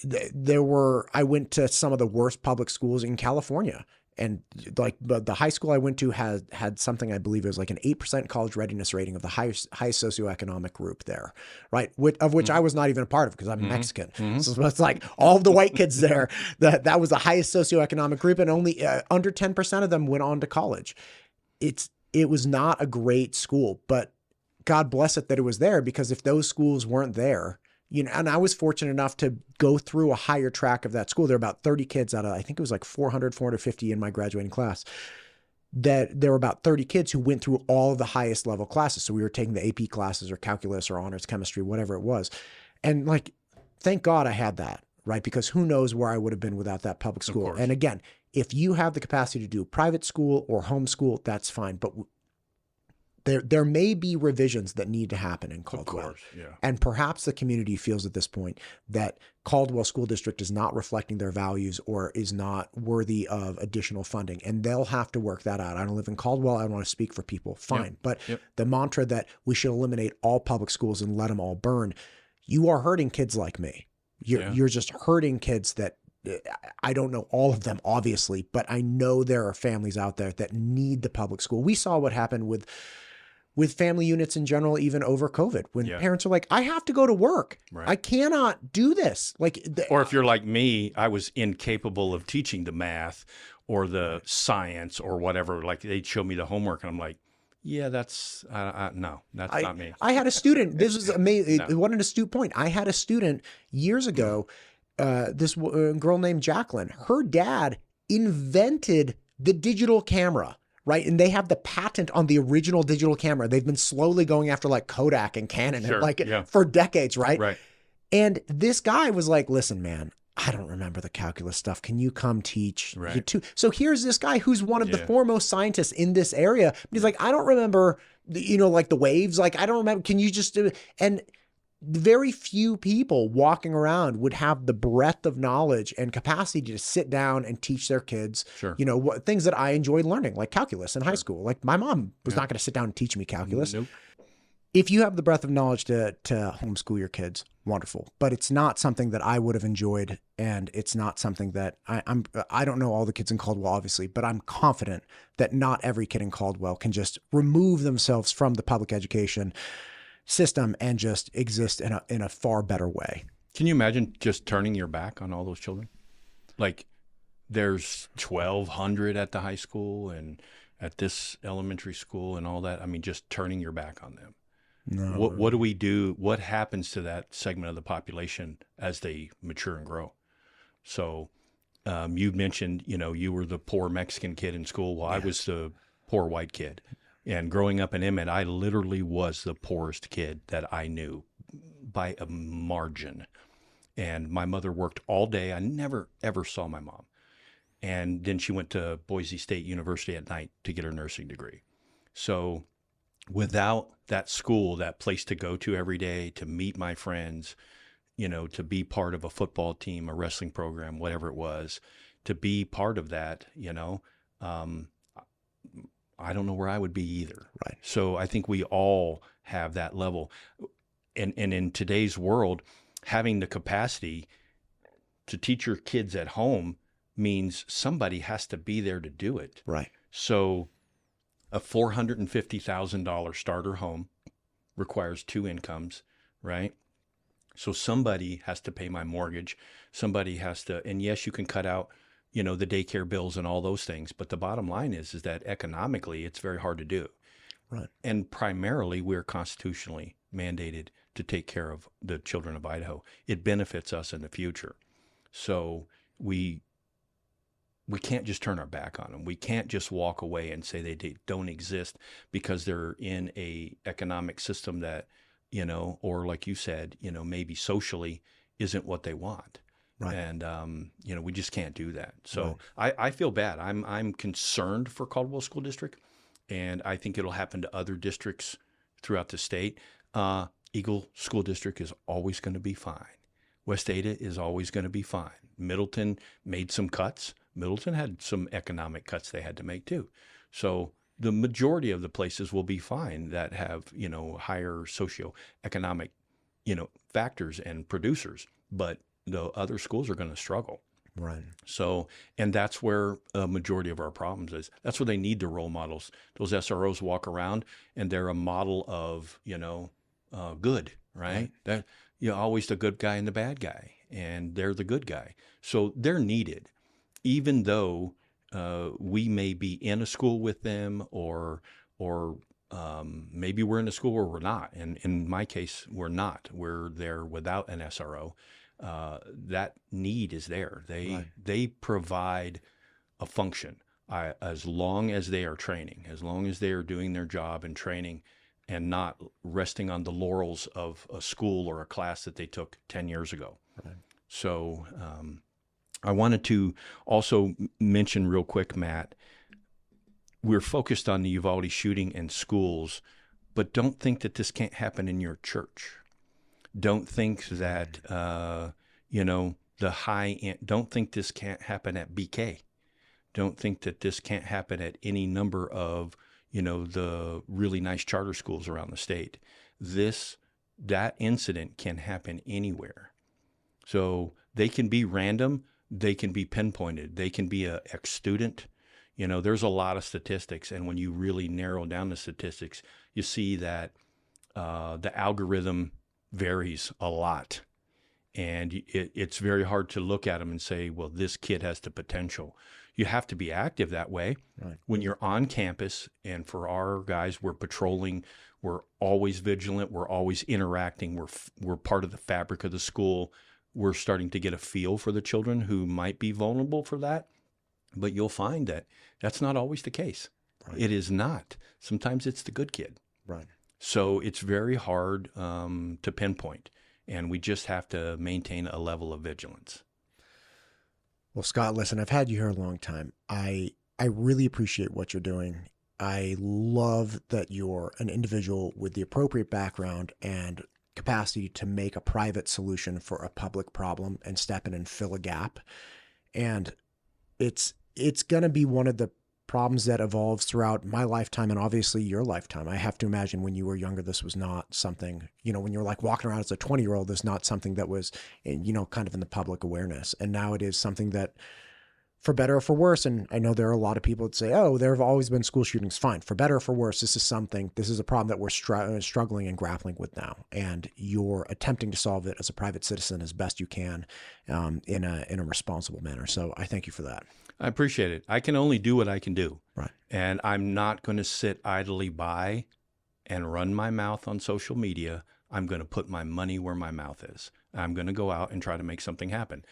I went to some of the worst public schools in California. And the high school I went to had something, I believe it was an 8% college readiness rating of the highest socioeconomic group there, right? Of which I was not even a part of because I'm Mexican. So it's all of the white kids there, that was the highest socioeconomic group, and only under 10% of them went on to college. It was not a great school, but God bless it that it was there, because if those schools weren't there, and I was fortunate enough to go through a higher track of that school. There were about 30 kids out of, I think it was 450 in my graduating class, that there were about 30 kids who went through all of the highest level classes. So we were taking the AP classes or calculus or honors chemistry, whatever it was. And thank God I had that, right? Because who knows where I would have been without that public school. And again, if you have the capacity to do private school or homeschool, that's fine. But there may be revisions that need to happen in Caldwell.
Of course, yeah.
And perhaps the community feels at this point that Caldwell School District is not reflecting their values or is not worthy of additional funding. And they'll have to work that out. I don't live in Caldwell. I don't want to speak for people. Fine. But the mantra that we should eliminate all public schools and let them all burn, you are hurting kids like me. You're just hurting kids that I don't know all of them, obviously, but I know there are families out there that need the public school. We saw what happened with family units in general, even over COVID, when parents are like, I have to go to work.
Right.
I cannot do this. Like,
or if you're like me, I was incapable of teaching the math or the science or whatever. Like they'd show me the homework and I'm like, yeah, that's no, that's not me.
I had a student, this was amazing. What an astute point. I had a student years ago, this girl named Jacqueline, her dad invented the digital camera, right? And they have the patent on the original digital camera. They've been slowly going after like Kodak and Canon for decades, right?
Right.
And this guy was like, listen, man, I don't remember the calculus stuff. Can you come teach?
Right.
So here's this guy who's one of the foremost scientists in this area. He's like, I don't remember, like the waves. Like, I don't remember. Can you just do it? And very few people walking around would have the breadth of knowledge and capacity to sit down and teach their kids, things that I enjoyed learning, like calculus in high school. Like my mom was not going to sit down and teach me calculus.
Nope.
If you have the breadth of knowledge to homeschool your kids, wonderful. But it's not something that I would have enjoyed, and it's not something that I don't know all the kids in Caldwell, obviously, but I'm confident that not every kid in Caldwell can just remove themselves from the public education system and just exist in a far better way.
Can you imagine just turning your back on all those children? Like there's 1,200 at the high school and at this elementary school and all that. I mean, just turning your back on them.
No.
What do we do? What happens to that segment of the population as they mature and grow? So you mentioned, you were the poor Mexican kid in school. Well, I was the poor white kid. And growing up in Emmett, I literally was the poorest kid that I knew by a margin. And my mother worked all day. I never, ever saw my mom. And then she went to Boise State University at night to get her nursing degree. So without that school, that place to go to every day, to meet my friends, to be part of a football team, a wrestling program, whatever it was, to be part of that, I don't know where I would be either.
Right.
So I think we all have that level. And in today's world, having the capacity to teach your kids at home means somebody has to be there to do it.
Right.
So a $450,000 starter home requires 2 incomes, right? So somebody has to pay my mortgage. Somebody has to, and yes, you can cut out the daycare bills and all those things. But the bottom line is that economically, it's very hard to do.
Right.
And primarily, we're constitutionally mandated to take care of the children of Idaho. It benefits us in the future. So we can't just turn our back on them. We can't just walk away and say they don't exist because they're in a economic system that, or like you said, maybe socially isn't what they want.
Right.
And, we just can't do that. So I feel bad. I'm concerned for Caldwell School District, and I think it'll happen to other districts throughout the state. Eagle School District is always going to be fine. West Ada is always going to be fine. Middleton made some cuts. Middleton had some economic cuts they had to make too. So the majority of the places will be fine that have, higher socioeconomic, factors and producers. But the other schools are going to struggle.
Right.
So, and that's where a majority of our problems is. That's where they need the role models. Those SROs walk around and they're a model of, good, right? That always the good guy and the bad guy, and they're the good guy. So they're needed, even though we may be in a school with them, or maybe we're in a school where we're not. And in my case, we're not. We're there without an SRO. That need is there. They provide a function as long as they are training, as long as they are doing their job and training, and not resting on the laurels of a school or a class that they took 10 years ago.
Right.
So I wanted to also mention real quick, Matt, we're focused on the Uvalde shooting in schools, but don't think that this can't happen in your church. Don't think that, the high end, don't think this can't happen at BK. Don't think that this can't happen at any number of, the really nice charter schools around the state. That incident can happen anywhere. So they can be random. They can be pinpointed. They can be a ex-student. There's a lot of statistics. And when you really narrow down the statistics, you see that the algorithm varies a lot. And it's very hard to look at them and say, well, this kid has the potential. You have to be active that way.
Right.
When you're on campus, and for our guys, we're patrolling, we're always vigilant, we're always interacting, we're part of the fabric of the school. We're starting to get a feel for the children who might be vulnerable for that. But you'll find that that's not always the case.
Right.
It is not. Sometimes it's the good kid.
Right.
So it's very hard to pinpoint. And we just have to maintain a level of vigilance.
Well, Scott, listen, I've had you here a long time. I really appreciate what you're doing. I love that you're an individual with the appropriate background and capacity to make a private solution for a public problem and step in and fill a gap. And it's going to be one of the problems that evolves throughout my lifetime and obviously your lifetime. I have to imagine when you were younger, this was not something, when you were like walking around as a 20-year-old, this not something that was, kind of in the public awareness. And now it is something that, for better or for worse, and I know there are a lot of people that say, oh, there have always been school shootings. Fine. For better or for worse, this is a problem that we're struggling and grappling with now. And you're attempting to solve it as a private citizen as best you can in a responsible manner. So I thank you for that.
I appreciate it. I can only do what I can do.
Right.
And I'm not going to sit idly by and run my mouth on social media. I'm going to put my money where my mouth is. I'm going to go out and try to make something happen.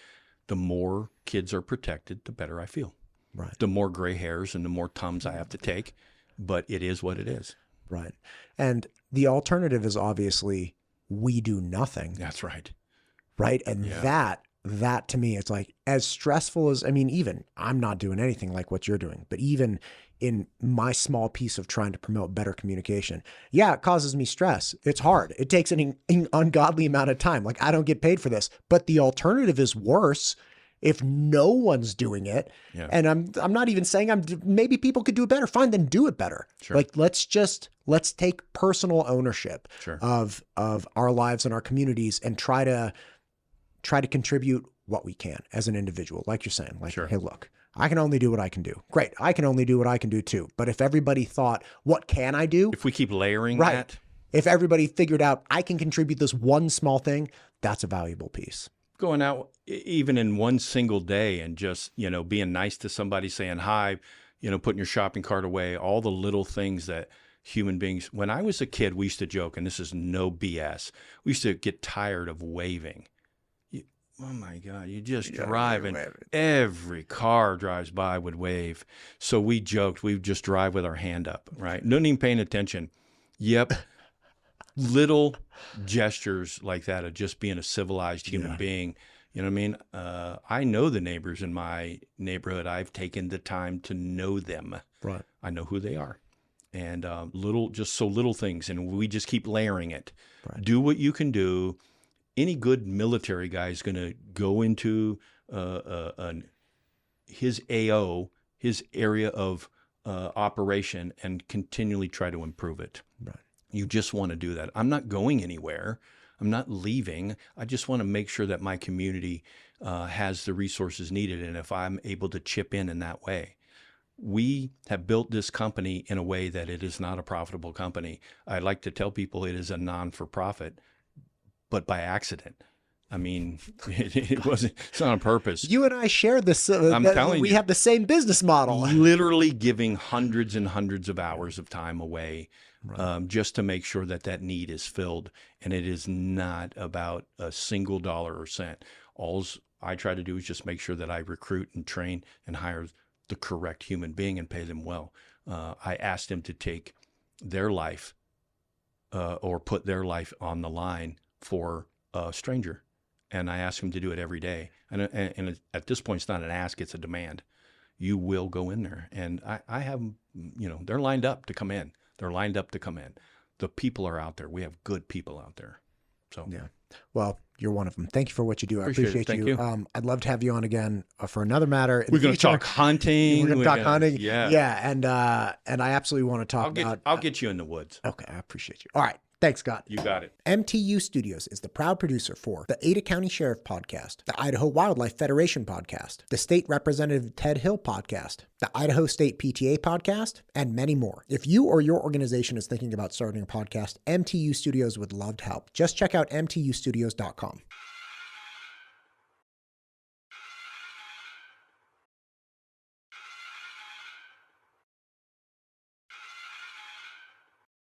The more kids are protected, the better I feel.
Right.
The more gray hairs and the more Tums I have to take, but it is what it is.
Right. And the alternative is obviously we do nothing.
That's right.
Right. And
Yeah.
that to me, it's like as stressful as, even I'm not doing anything like what you're doing, but even in my small piece of trying to promote better communication, it causes me stress. It's hard. It takes an ungodly amount of time. Like I don't get paid for this, but the alternative is worse if no one's doing it.
Yeah.
And I'm not even saying maybe people could do it better. Fine, then do it better.
Sure.
Like let's take personal ownership
Sure.
of our lives and our communities and try to contribute what we can as an individual. Like you're saying, like,
Sure.
hey, look, I can only do what I can do. Great. I can only do what I can do too. But if everybody thought, what can I do?
If we keep layering
Right.
that,
If everybody figured out I can contribute this one small thing, that's a valuable piece.
going out even in one single day and just, being nice to somebody, saying hi, putting your shopping cart away, all the little things that human beings, when I was a kid, we used to joke, and this is no BS. We used to get tired of waving. Oh my God, you just drive and every car drives by would wave. So we joked, we'd just drive with our hand up, right? Not even paying attention. Yep. Little gestures like that of just being a civilized human being. You know what I mean? I know the neighbors in my neighborhood. I've taken the time to know them.
Right.
I know who they are. And little things. And we just keep layering it.
Right.
Do what you can do. Any good military guy is going to go into his AO, his area of operation, and continually try to improve it.
Right.
You just want to do that. I'm not going anywhere. I'm not leaving. I just want to make sure that my community has the resources needed, and if I'm able to chip in that way. We have built this company in a way that it is not a profitable company. I like to tell people it is a non-for-profit, but by accident. I mean, it's not on purpose.
You and I share this.
I'm telling
we
you.
have the same business model.
Literally giving hundreds and hundreds of hours of time away just to make sure that need is filled. And it is not about a single dollar or cent. All I try to do is just make sure that I recruit and train and hire the correct human being and pay them well. I asked them to take their life or put their life on the line for a stranger. And I ask them to do it every day. And at this point, it's not an ask, it's a demand. You will go in there. And I have, they're lined up to come in. They're lined up to come in. The people are out there. We have good people out there. So
yeah. Well, you're one of them. Thank you for what you do. I
Appreciate
appreciate
it.
you.
Thank you.
I'd love to have you on again for another matter.
We're going to talk hunting.
We're going to talk hunting.
Yeah.
Yeah. And I absolutely want to talk about.
I'll get you in the woods.
Okay. I appreciate you. All right. Thanks, Scott.
You got it.
MTU Studios is the proud producer for the Ada County Sheriff Podcast, the Idaho Wildlife Federation Podcast, the State Representative Ted Hill Podcast, the Idaho State PTA Podcast, and many more. If you or your organization is thinking about starting a podcast, MTU Studios would love to help. Just check out mtustudios.com.